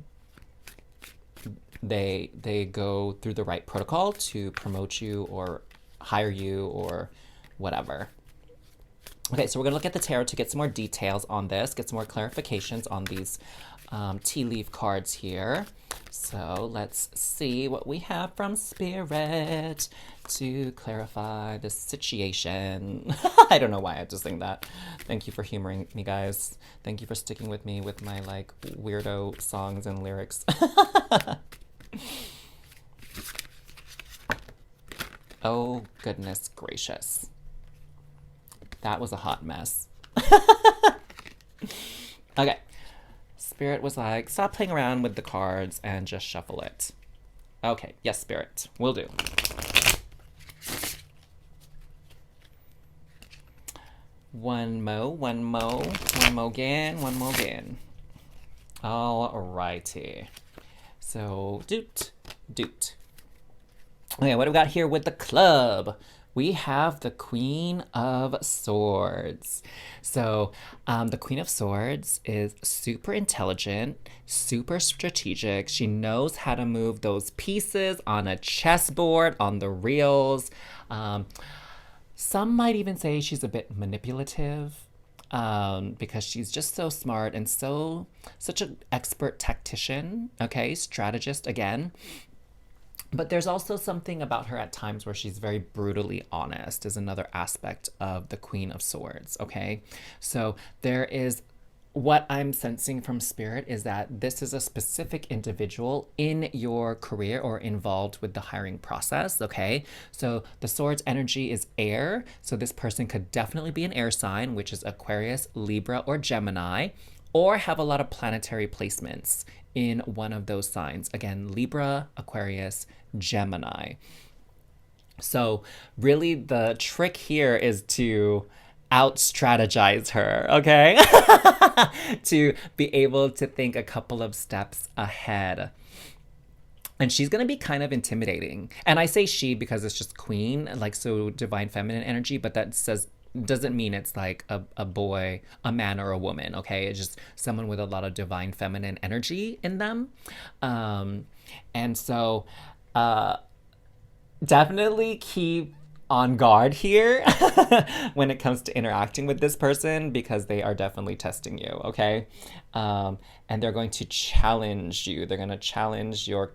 they go through the right protocol to promote you or hire you or whatever. Okay, so we're going to look at the tarot to get some more details on this, get some more clarifications on these tea leaf cards here. So let's see what we have from Spirit to clarify the situation. I don't know why I had to sing that. Thank you for humoring me, guys. Thank you for sticking with me with my like weirdo songs and lyrics. Oh, goodness gracious. That was a hot mess. Okay. Spirit was like, stop playing around with the cards and just shuffle it. Okay. Yes, Spirit. Will do. One mo again. All righty. So, doot. Okay, what do we got here with the club? We have the Queen of Swords. So the Queen of Swords is super intelligent, super strategic. She knows how to move those pieces on a chessboard, on the reels. Some might even say she's a bit manipulative because she's just so smart and such an expert tactician, okay, strategist again. But there's also something about her at times where she's very brutally honest, is another aspect of the Queen of Swords, okay? So there is what I'm sensing from spirit is that this is a specific individual in your career or involved with the hiring process, okay? So the swords energy is air. So this person could definitely be an air sign, which is Aquarius, Libra, or Gemini, or have a lot of planetary placements in one of those signs. Again, Libra, Aquarius, Gemini. So really the trick here is to out strategize her, okay? To be able to think a couple of steps ahead. And she's going to be kind of intimidating. And I say she because it's just queen, like so divine feminine energy, but that says doesn't mean it's like a boy, a man, or a woman, okay? It's just someone with a lot of divine feminine energy in them. And so definitely keep on guard here when it comes to interacting with this person because they are definitely testing you, okay? And they're going to challenge you. They're going to challenge your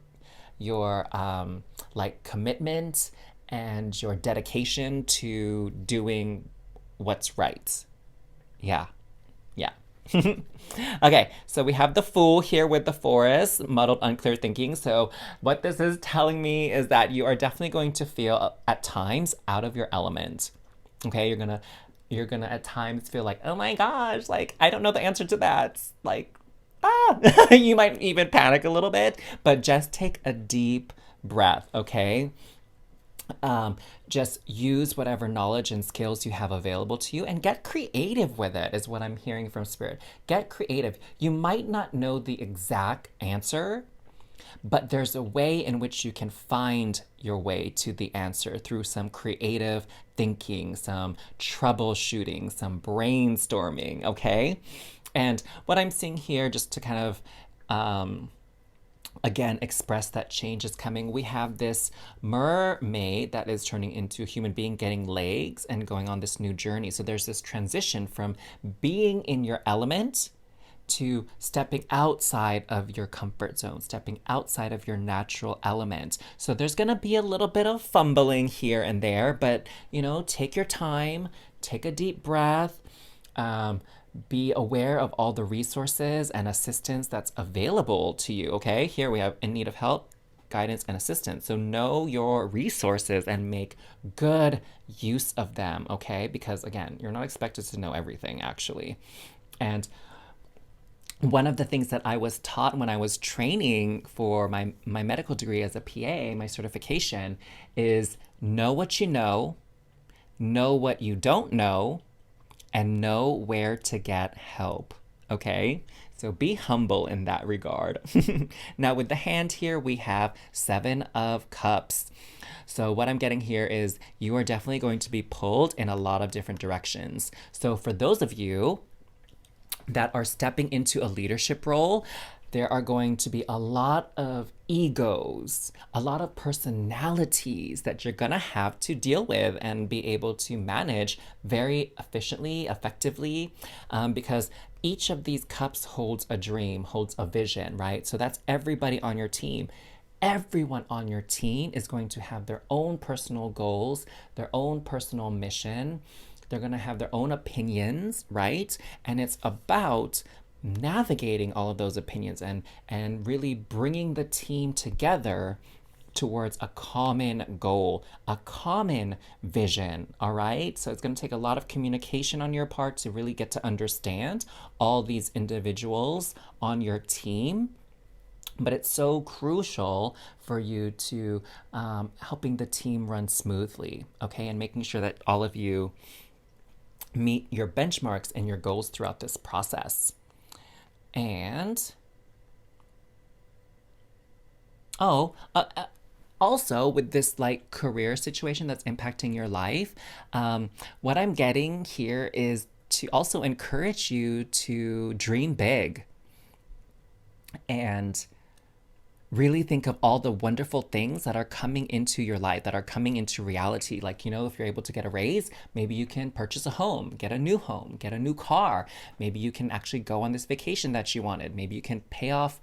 like commitment and your dedication to doing what's right. Yeah. Yeah. Okay, so we have the Fool here with the Forest, muddled, unclear thinking. So what this is telling me is that you are definitely going to feel at times out of your element. Okay, you're gonna at times feel like, oh my gosh, like I don't know the answer to that. Like, you might even panic a little bit, but just take a deep breath, okay? Just use whatever knowledge and skills you have available to you and get creative with it, is what I'm hearing from spirit. Get creative. You might not know the exact answer, but there's a way in which you can find your way to the answer through some creative thinking, some troubleshooting, some brainstorming, okay? And what I'm seeing here, just to kind of again express that change is coming. We have this mermaid that is turning into a human being, getting legs and going on this new journey. So there's this transition from being in your element to stepping outside of your comfort zone, stepping outside of your natural element. So there's going to be a little bit of fumbling here and there, but take your time, take a deep breath. Be aware of all the resources and assistance that's available to you, okay? Here we have in need of help, guidance, and assistance. So know your resources and make good use of them, okay? Because again, you're not expected to know everything actually. And one of the things that I was taught when I was training for my medical degree as a PA, my certification, is know what you know what you don't know, and know where to get help, okay? So be humble in that regard. Now with the hand here, we have 7 of Cups. So what I'm getting here is you are definitely going to be pulled in a lot of different directions. So for those of you that are stepping into a leadership role, there are going to be a lot of egos, a lot of personalities that you're gonna have to deal with and be able to manage very efficiently, effectively, because each of these cups holds a dream, holds a vision, right? So that's everybody on your team. Everyone on your team is going to have their own personal goals, their own personal mission. They're going to have their own opinions, right? And it's about navigating all of those opinions and really bringing the team together towards a common goal, a common vision, all right? So it's going to take a lot of communication on your part to really get to understand all these individuals on your team. But it's so crucial for you to helping the team run smoothly, okay? And making sure that all of you meet your benchmarks and your goals throughout this process. And also with this like career situation that's impacting your life, what I'm getting here is to also encourage you to dream big and really think of all the wonderful things that are coming into your life, that are coming into reality. Like, if you're able to get a raise, maybe you can purchase a home, get a new car. Maybe you can actually go on this vacation that you wanted. Maybe you can pay off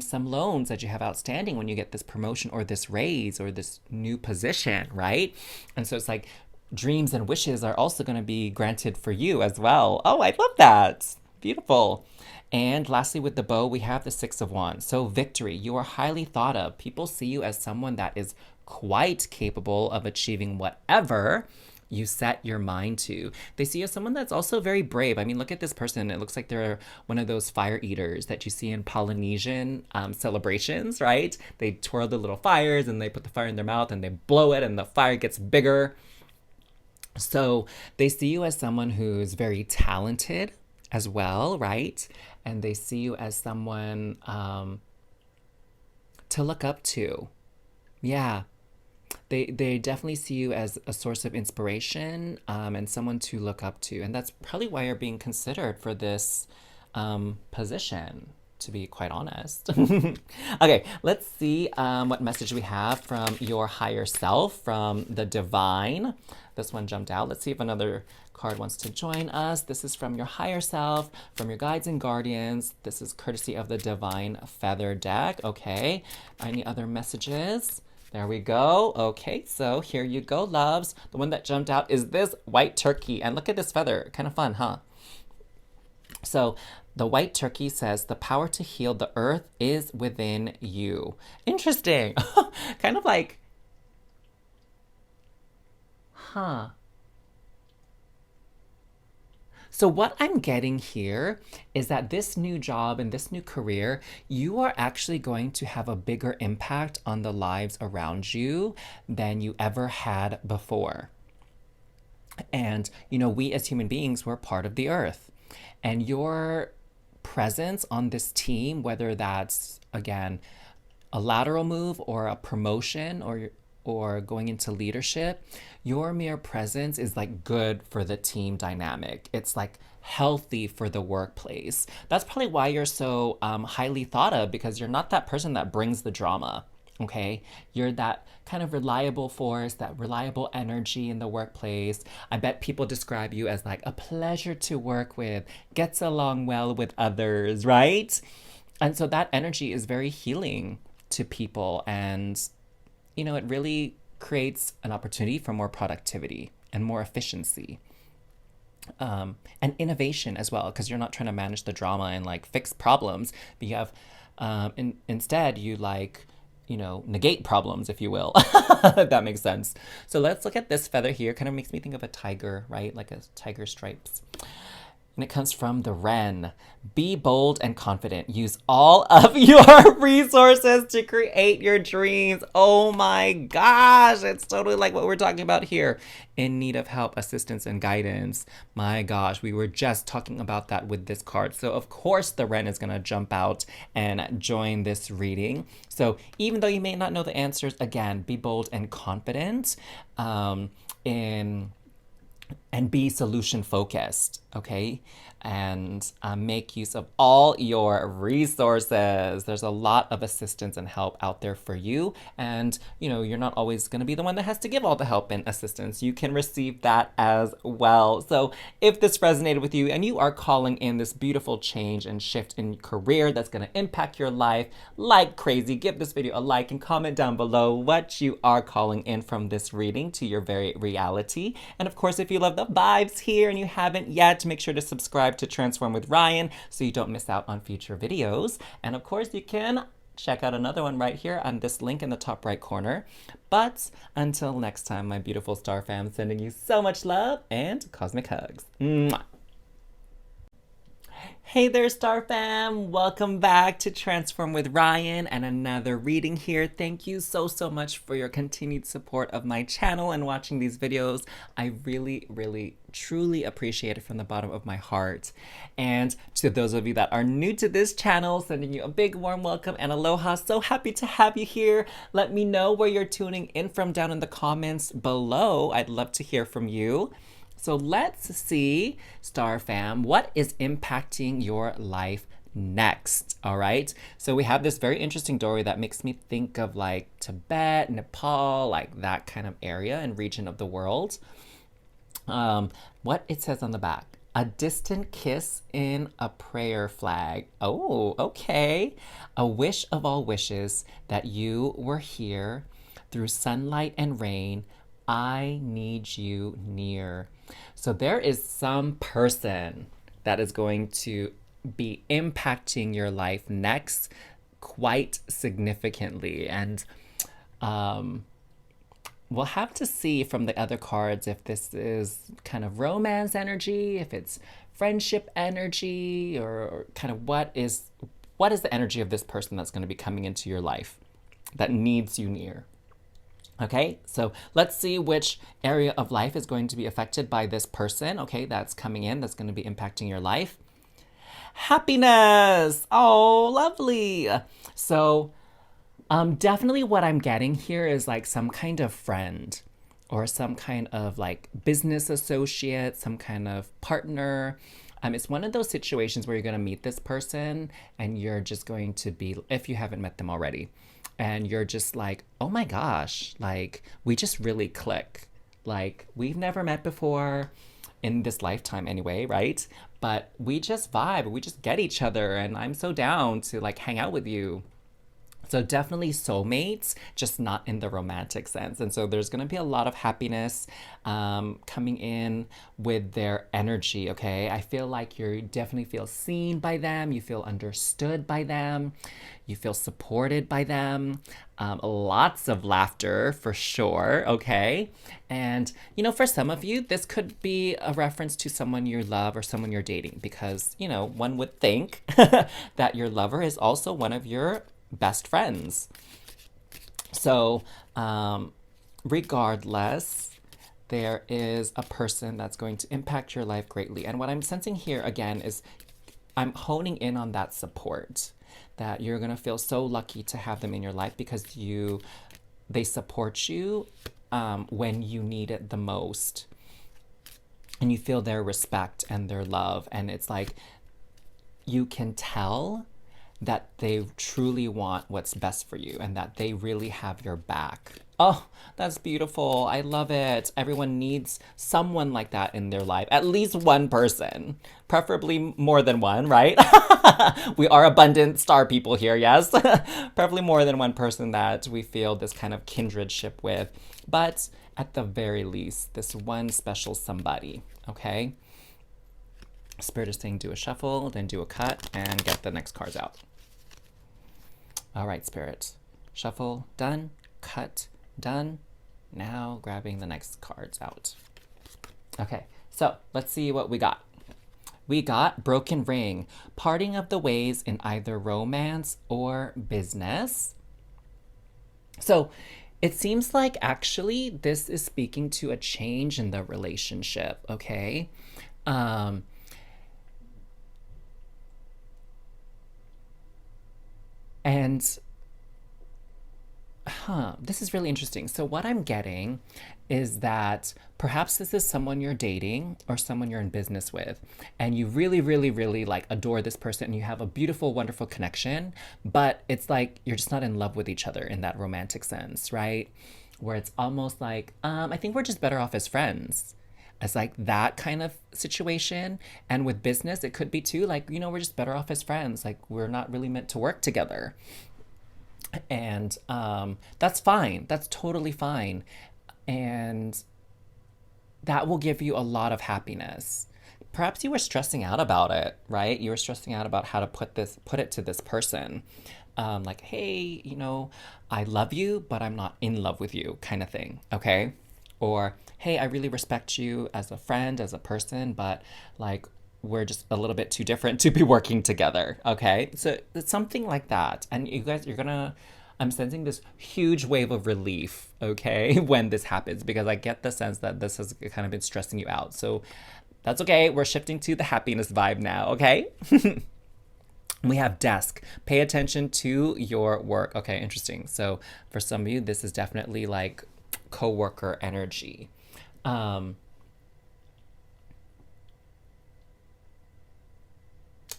some loans that you have outstanding when you get this promotion or this raise or this new position, right? And so it's like dreams and wishes are also going to be granted for you as well. Oh, I love that. Beautiful. And lastly, with the bow, we have the Six of Wands. So victory, you are highly thought of. People see you as someone that is quite capable of achieving whatever you set your mind to. They see you as someone that's also very brave. I mean, look at this person. It looks like they're one of those fire eaters that you see in Polynesian celebrations, right? They twirl the little fires and they put the fire in their mouth and they blow it and the fire gets bigger. So they see you as someone who's very talented as well, right? And they see you as someone to look up to. Yeah. They definitely see you as a source of inspiration and someone to look up to. And that's probably why you're being considered for this position, to be quite honest. Okay, let's see what message we have from your higher self, from the divine. This one jumped out. Let's see if another card wants to join us. This is from your higher self, from your guides and guardians. This is courtesy of the Divine Feather deck. Okay, any other messages? There we go. Okay, so here you go, loves. The one that jumped out is this white turkey. And look at this feather. Kind of fun, huh? So the white turkey says, the power to heal the earth is within you. Interesting. Kind of like, huh. So what I'm getting here is that this new job and this new career, you are actually going to have a bigger impact on the lives around you than you ever had before. And, we as human beings, we're part of the earth. And your presence on this team, whether that's, again, a lateral move or a promotion or going into leadership, your mere presence is like good for the team dynamic. It's like healthy for the workplace. That's probably why you're so highly thought of, because you're not that person that brings the drama. Okay, you're that kind of reliable force, that reliable energy in the workplace. I bet people describe you as like a pleasure to work with, gets along well with others, right? And so that energy is very healing to people, and it really creates an opportunity for more productivity and more efficiency. And innovation as well, because you're not trying to manage the drama and like fix problems, but you have instead you like negate problems, if you will. If that makes sense. So let's look at this feather here. Kind of makes me think of a tiger, right? Like a tiger stripes. And it comes from the wren. Be bold and confident. Use all of your resources to create your dreams. Oh my gosh, it's totally like what we're talking about here. In need of help, assistance, and guidance. My gosh, we were just talking about that with this card. So of course the wren is going to jump out and join this reading. So even though you may not know the answers, again, be bold and confident and be solution focused, okay? And make use of all your resources. There's a lot of assistance and help out there for you. And, you're not always going to be the one that has to give all the help and assistance. You can receive that as well. So if this resonated with you and you are calling in this beautiful change and shift in career that's going to impact your life like crazy, give this video a like and comment down below what you are calling in from this reading to your very reality. And of course, if you love the vibes here and you haven't yet, make sure to subscribe to Transform with Ryan so you don't miss out on future videos. And of course, you can check out another one right here on this link in the top right corner. But until next time, my beautiful star fam, sending you so much love and cosmic hugs. Mwah. Hey there, Star Fam! Welcome back to Transform with Ryan and another reading here. Thank you so much for your continued support of my channel and watching these videos. I really, truly appreciate it from the bottom of my heart. And to those of you that are new to this channel, sending you a big warm welcome and aloha. So happy to have you here. Let me know where you're tuning in from down in the comments below. I'd love to hear from you. So let's see, Star Fam, what is impacting your life next. All right. So we have this very interesting doorway that makes me think of like Tibet, Nepal, like that kind of area and region of the world. What it says on the back. A distant kiss in a prayer flag. Oh, okay. A wish of all wishes that you were here through sunlight and rain. I need you near. So there is some person that is going to be impacting your life next quite significantly. And we'll have to see from the other cards if this is kind of romance energy, if it's friendship energy, or kind of what is the energy of this person that's going to be coming into your life that needs you near. Okay, so let's see which area of life is going to be affected by this person, okay, that's coming in, that's going to be impacting your life. Happiness! Oh, lovely! So, definitely what I'm getting here is like some kind of friend or some kind of like business associate, some kind of partner. It's one of those situations where you're going to meet this person and you're just going to be, if you haven't met them already, and you're just like, oh my gosh, like we just really click. Like we've never met before in this lifetime anyway, right? But we just vibe, we just get each other, and I'm so down to like hang out with you. So definitely soulmates, just not in the romantic sense. And so there's going to be a lot of happiness coming in with their energy, okay? I feel like you definitely feel seen by them. You feel understood by them. You feel supported by them. Lots of laughter for sure, okay? And, you know, for some of you, this could be a reference to someone you love or someone you're dating because, you know, one would think that your lover is also one of your best friends. So, regardless, there is a person that's going to impact your life greatly. And what I'm sensing here again is I'm honing in on that support, that you're going to feel so lucky to have them in your life because they support you when you need it the most. And you feel their respect and their love. And it's like you can tell that they truly want what's best for you and that they really have your back. Oh, that's beautiful. I love it. Everyone needs someone like that in their life. At least one person, preferably more than one, right? We are abundant star people here, yes? Preferably more than one person that we feel this kind of kindredship with. But at the very least, this one special somebody, okay? Spirit is saying do a shuffle, then do a cut, and get the next cards out. All right, Spirit. Shuffle, done. Cut, done. Now grabbing the next cards out. Okay, so let's see what we got. We got broken ring, parting of the ways in either romance or business. So it seems like actually this is speaking to a change in the relationship, okay? And this is really interesting. So what I'm getting is that perhaps this is someone you're dating or someone you're in business with, and you really, really, really like adore this person and you have a beautiful, wonderful connection, but it's like you're just not in love with each other in that romantic sense, right? Where it's almost like, I think we're just better off as friends. As like that kind of situation. And with business, it could be too, like, you know, we're just better off as friends. Like we're not really meant to work together. And that's fine. That's totally fine. And that will give you a lot of happiness. Perhaps you were stressing out about it, right? You were stressing out about how to put it to this person. Like, hey, you know, I love you, but I'm not in love with you kind of thing. Okay. Or, hey, I really respect you as a friend, as a person, but like we're just a little bit too different to be working together, okay? So it's something like that. And you guys, I'm sensing this huge wave of relief, okay, when this happens, because I get the sense that this has kind of been stressing you out. So that's okay. We're shifting to the happiness vibe now, okay? We have desk. Pay attention to your work. Okay, interesting. So for some of you, this is definitely like coworker energy.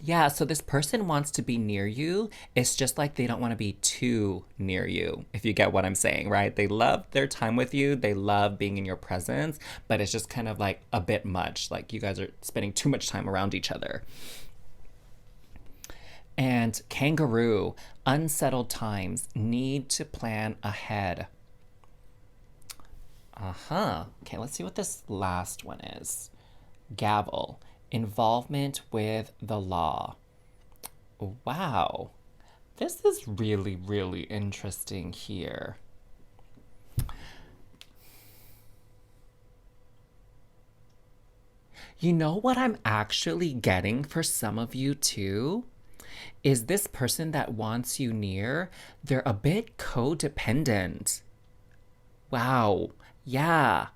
Yeah, so this person wants to be near you. It's just like they don't want to be too near you, if you get what I'm saying, right? They love their time with you, they love being in your presence, but it's just kind of like a bit much. Like you guys are spending too much time around each other. And kangaroo, unsettled times, need to plan ahead. Uh-huh. Okay, let's see what this last one is. Gavel, involvement with the law. Wow. This is really, really interesting here. You know what I'm actually getting for some of you too? Is this person that wants you near, they're a bit codependent. Wow. Yeah.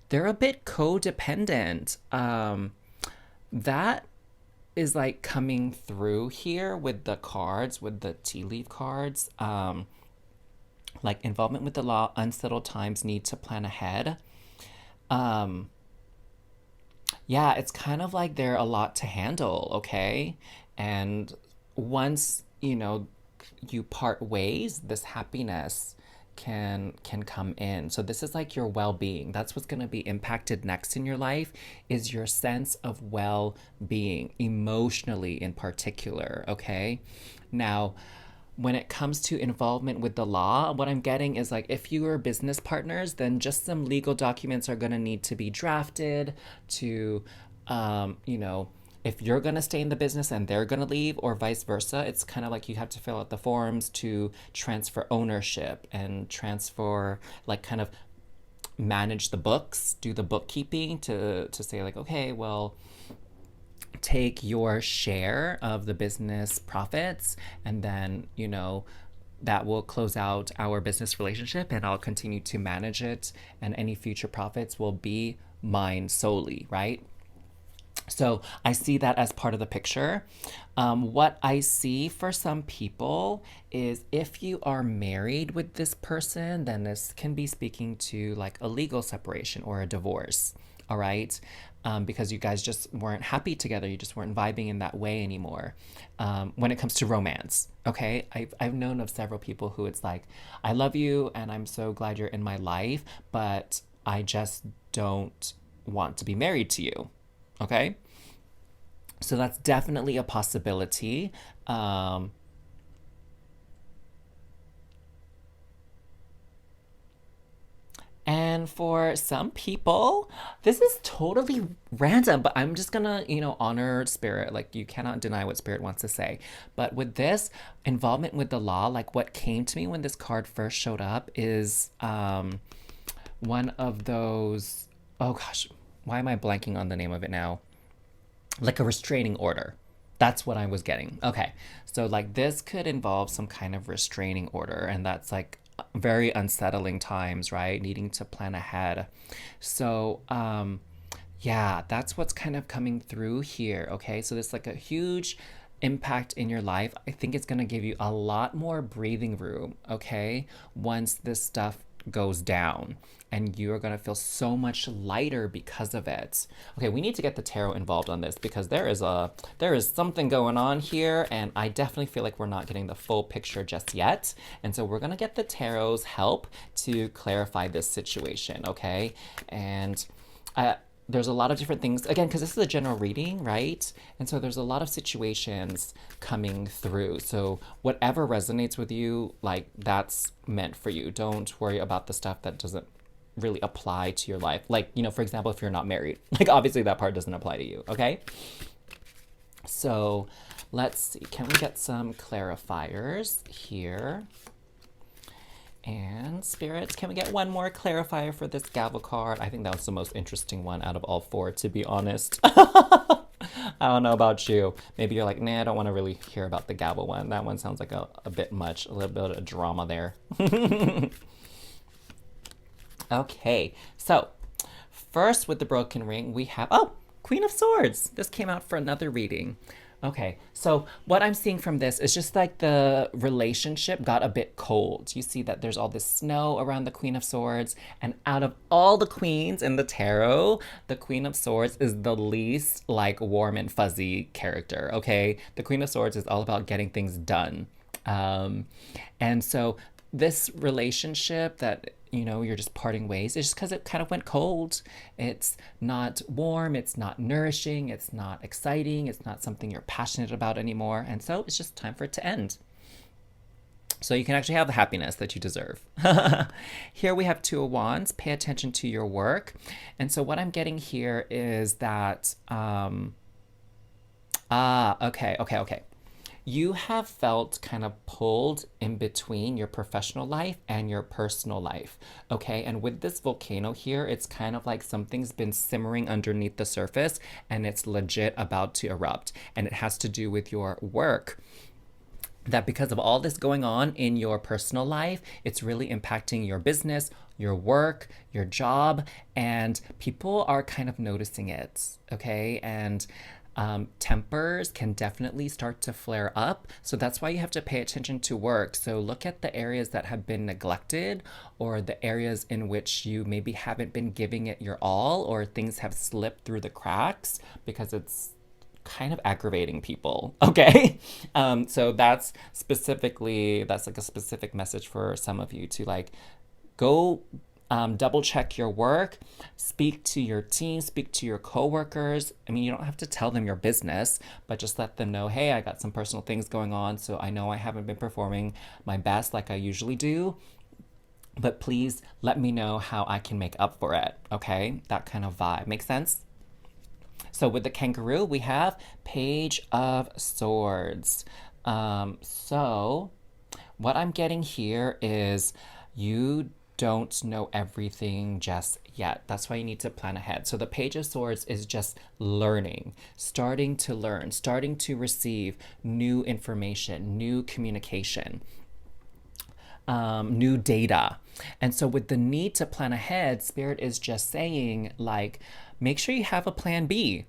They're a bit codependent. That is like coming through here with the cards, with the tea leaf cards. Like involvement with the law, unsettled times, need to plan ahead. Um, yeah, it's kind of like they're a lot to handle, okay? And once, you part ways, this happiness can come in. So this is like your well-being. That's what's going to be impacted next in your life is your sense of well-being, emotionally in particular, okay? Now, when it comes to involvement with the law, what I'm getting is like if you are business partners, then just some legal documents are going to need to be drafted to, if you're going to stay in the business and they're going to leave or vice versa, it's kind of like you have to fill out the forms to transfer ownership and transfer, like, kind of manage the books, do the bookkeeping to say, like, okay, well, take your share of the business profits and then that will close out our business relationship and I'll continue to manage it and any future profits will be mine solely, right? So I see that as part of the picture. What I see for some people is if you are married with this person, then this can be speaking to like a legal separation or a divorce. All right. Because you guys just weren't happy together. You just weren't vibing in that way anymore. When it comes to romance, okay? I've known of several people who it's like, I love you and I'm so glad you're in my life, but I just don't want to be married to you. Okay. So that's definitely a possibility. And for some people, this is totally random, but I'm just gonna, honor spirit. Like, you cannot deny what spirit wants to say. But with this involvement with the law, like what came to me when this card first showed up is one of those, oh gosh, why am I blanking on the name of it now? Like a restraining order. That's what I was getting. Okay. So, like, this could involve some kind of restraining order, and that's like very unsettling times, right? Needing to plan ahead. So, yeah, that's what's kind of coming through here. Okay. So, there's like a huge impact in your life. I think it's going to give you a lot more breathing room. Okay. Once this stuff goes down and you are going to feel so much lighter because of it. Okay, we need to get the tarot involved on this because there is something going on here and I definitely feel like we're not getting the full picture just yet. And so we're going to get the tarot's help to clarify this situation, okay? And there's a lot of different things, again, because this is a general reading, right? And so there's a lot of situations coming through. So whatever resonates with you, like, that's meant for you. Don't worry about the stuff that doesn't really apply to your life. Like, for example, if you're not married, like, obviously that part doesn't apply to you, okay? So let's see, can we get some clarifiers here? And spirits, can we get one more clarifier for this gavel card? I think that was the most interesting one out of all four, to be honest. I don't know about you. Maybe you're like, nah, I don't want to really hear about the gavel one. That one sounds like a bit much, a little bit of drama there. Okay, so first with the broken ring, we have, Queen of Swords. This came out for another reading. Okay, so what I'm seeing from this is just like the relationship got a bit cold. You see that there's all this snow around the Queen of Swords, and out of all the queens in the tarot, the Queen of Swords is the least like warm and fuzzy character, okay? The Queen of Swords is all about getting things done. Um, and so this relationship that you're just parting ways is just because it kind of went cold. It's not warm, it's not nourishing, it's not exciting, it's not something you're passionate about anymore, and so it's just time for it to end so you can actually have the happiness that you deserve. Here we have Two of Wands. Pay attention to your work. And so what I'm getting here is that okay. You have felt kind of pulled in between your professional life and your personal life. Okay. And with this volcano here, it's kind of like something's been simmering underneath the surface and it's legit about to erupt. And it has to do with your work. That because of all this going on in your personal life, it's really impacting your business, your work, your job, and people are kind of noticing it, okay? And tempers can definitely start to flare up. So that's why you have to pay attention to work. So look at the areas that have been neglected or the areas in which you maybe haven't been giving it your all or things have slipped through the cracks because it's kind of aggravating people. Okay. So that's like a specific message for some of you to like go double check your work, speak to your team, speak to your coworkers. I mean, you don't have to tell them your business, but just let them know, hey, I got some personal things going on. So I know I haven't been performing my best like I usually do, but please let me know how I can make up for it. Okay. That kind of vibe. Make sense? So with the kangaroo, we have Page of Swords. So what I'm getting here is you don't know everything just yet. That's why you need to plan ahead. So the Page of Swords is just learning, starting to learn, starting to receive new information, new communication, new data. And so with the need to plan ahead, Spirit is just saying like, make sure you have a plan B.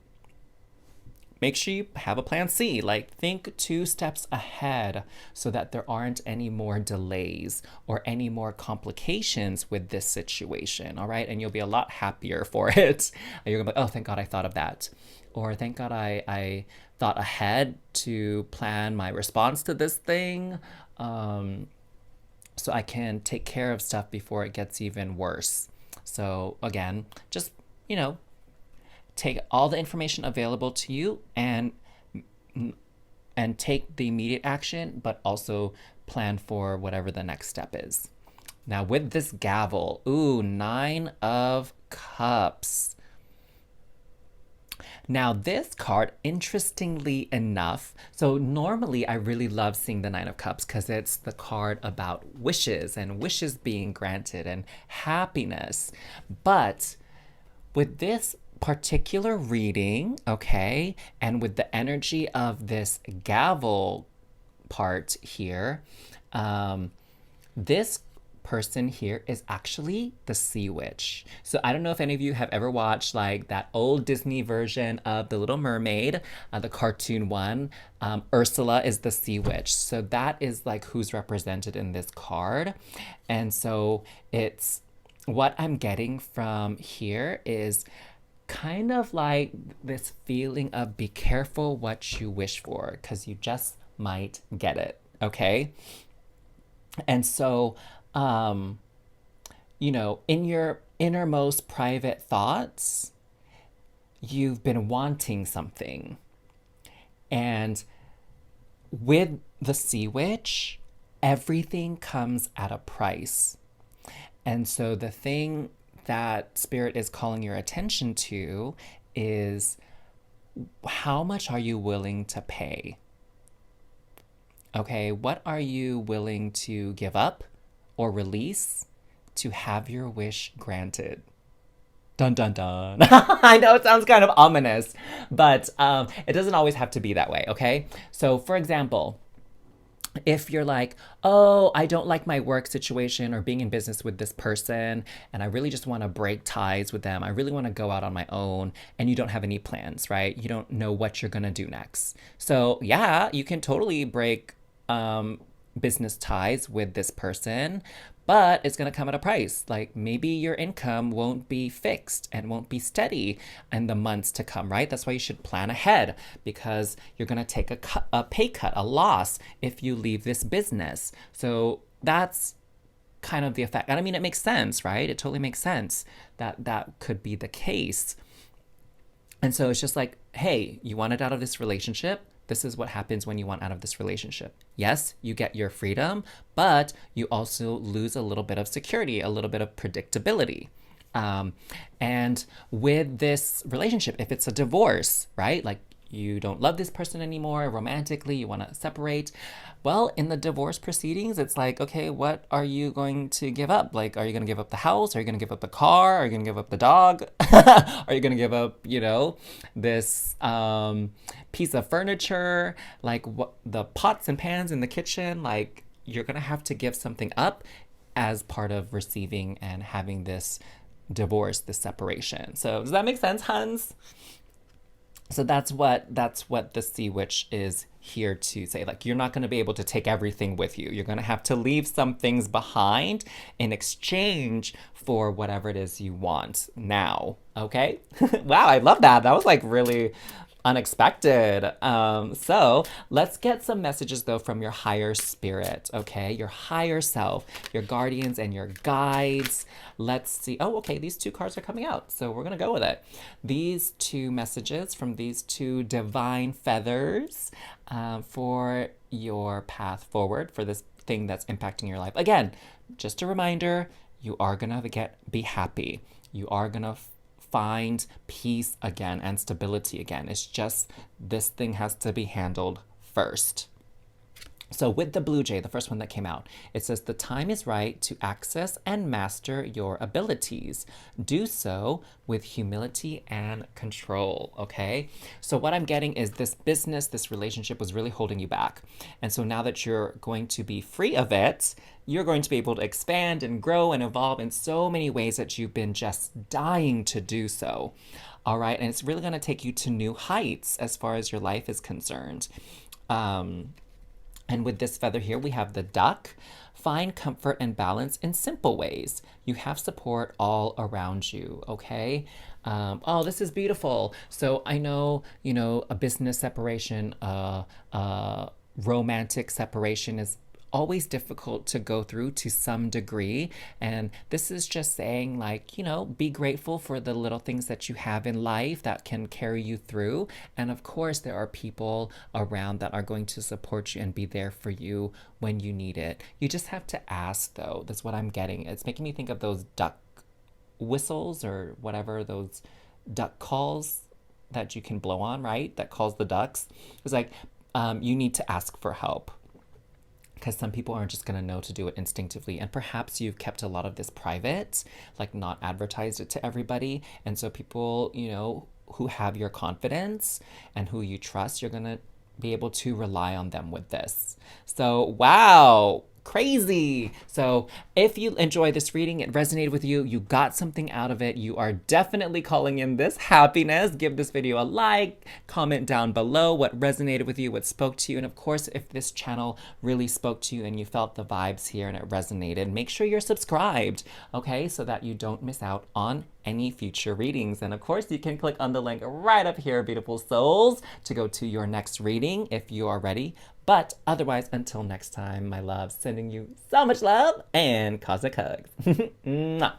Make sure you have a plan C. Like think 2 steps ahead so that there aren't any more delays or any more complications with this situation. All right. And you'll be a lot happier for it. You're gonna be like, oh, thank God I thought of that. Or thank God I thought ahead to plan my response to this thing. So I can take care of stuff before it gets even worse. So again, just, take all the information available to you and take the immediate action, but also plan for whatever the next step is. Now with this gavel, 9 of Cups. Now this card, interestingly enough, so normally I really love seeing the 9 of Cups because it's the card about wishes and wishes being granted and happiness. But with this particular reading, okay, and with the energy of this gavel part here, this person here is actually the Sea Witch. So I don't know if any of you have ever watched like that old Disney version of The Little Mermaid, the cartoon one. Ursula is the Sea Witch. So that is like who's represented in this card. And so it's what I'm getting from here is kind of like this feeling of be careful what you wish for because you just might get it. Okay. And so, in your innermost private thoughts, you've been wanting something. And with the Sea Witch, everything comes at a price. And so the thing that Spirit is calling your attention to is how much are you willing to pay? Okay, what are you willing to give up or release to have your wish granted? Dun dun dun. I know it sounds kind of ominous, but it doesn't always have to be that way, okay? So for example, If you're like, oh, I don't like my work situation or being in business with this person, and I really just want to break ties with them, I really want to go out on my own, and you don't have any plans, right? You don't know what you're going to do next. So, yeah, you can totally break um, business ties with this person, but it's going to come at a price. Like maybe your income won't be fixed and won't be steady in the months to come, right? That's why you should plan ahead because you're going to take a pay cut, a loss if you leave this business. So that's kind of the effect. And I mean, it makes sense, right? It totally makes sense that that could be the case. And so it's just like, hey, you wanted out of this relationship. This is what happens when you want out of this relationship. Yes, you get your freedom, but you also lose a little bit of security, a little bit of predictability. Um, and with this relationship, if it's a divorce, right? Like you don't love this person anymore romantically, you want to separate. Well, in the divorce proceedings, it's like, okay, what are you going to give up? Like, are you going to give up the house? Are you going to give up the car? Are you going to give up the dog? Are you going to give up, this piece of furniture? Like, what the pots and pans in the kitchen? Like, you're going to have to give something up as part of receiving and having this divorce, this separation. So, does that make sense, Hans? So that's what the sea witch is here to say. Like you're not going to be able to take everything with you. You're going to have to leave some things behind in exchange for whatever it is you want now. Okay? Wow, I love that. That was like really unexpected. So let's get some messages though from your higher spirit, okay? Your higher self, your guardians and your guides. Let's see. Oh, okay, these two cards are coming out, so we're gonna go with it. These two messages from these two divine feathers for your path forward for this thing that's impacting your life. Again, just a reminder, you are gonna be happy. You are gonna find peace again and stability again. It's just this thing has to be handled first. So with the Blue Jay, the first one that came out, it says the time is right to access and master your abilities. Do so with humility and control, okay? So what I'm getting is this business, this relationship was really holding you back. And so now that you're going to be free of it, you're going to be able to expand and grow and evolve in so many ways that you've been just dying to do so. All right, and it's really going to take you to new heights as far as your life is concerned. And with this feather here, we have the duck. Find comfort and balance in simple ways. You have support all around you, okay? Oh, this is beautiful. So I know, a business separation, romantic separation is always difficult to go through to some degree. And this is just saying, like, be grateful for the little things that you have in life that can carry you through. And of course, there are people around that are going to support you and be there for you when you need it. You just have to ask, though. That's what I'm getting. It's making me think of those duck whistles or whatever, those duck calls that you can blow on, right? That calls the ducks. It's like, you need to ask for help, because some people aren't just going to know to do it instinctively. And perhaps you've kept a lot of this private, like not advertised it to everybody. And so people, who have your confidence and who you trust, you're going to be able to rely on them with this. So, wow. Crazy. So if you enjoy this reading, it resonated with you, you got something out of it, you are definitely calling in this happiness. Give this video a like, comment down below what resonated with you, what spoke to you. And of course, if this channel really spoke to you and you felt the vibes here and it resonated, make sure you're subscribed, okay? So that you don't miss out on any future readings. And of course, you can click on the link right up here, beautiful souls, to go to your next reading if you are ready. But otherwise, until next time, my love, sending you so much love and cosmic hugs. Mwah.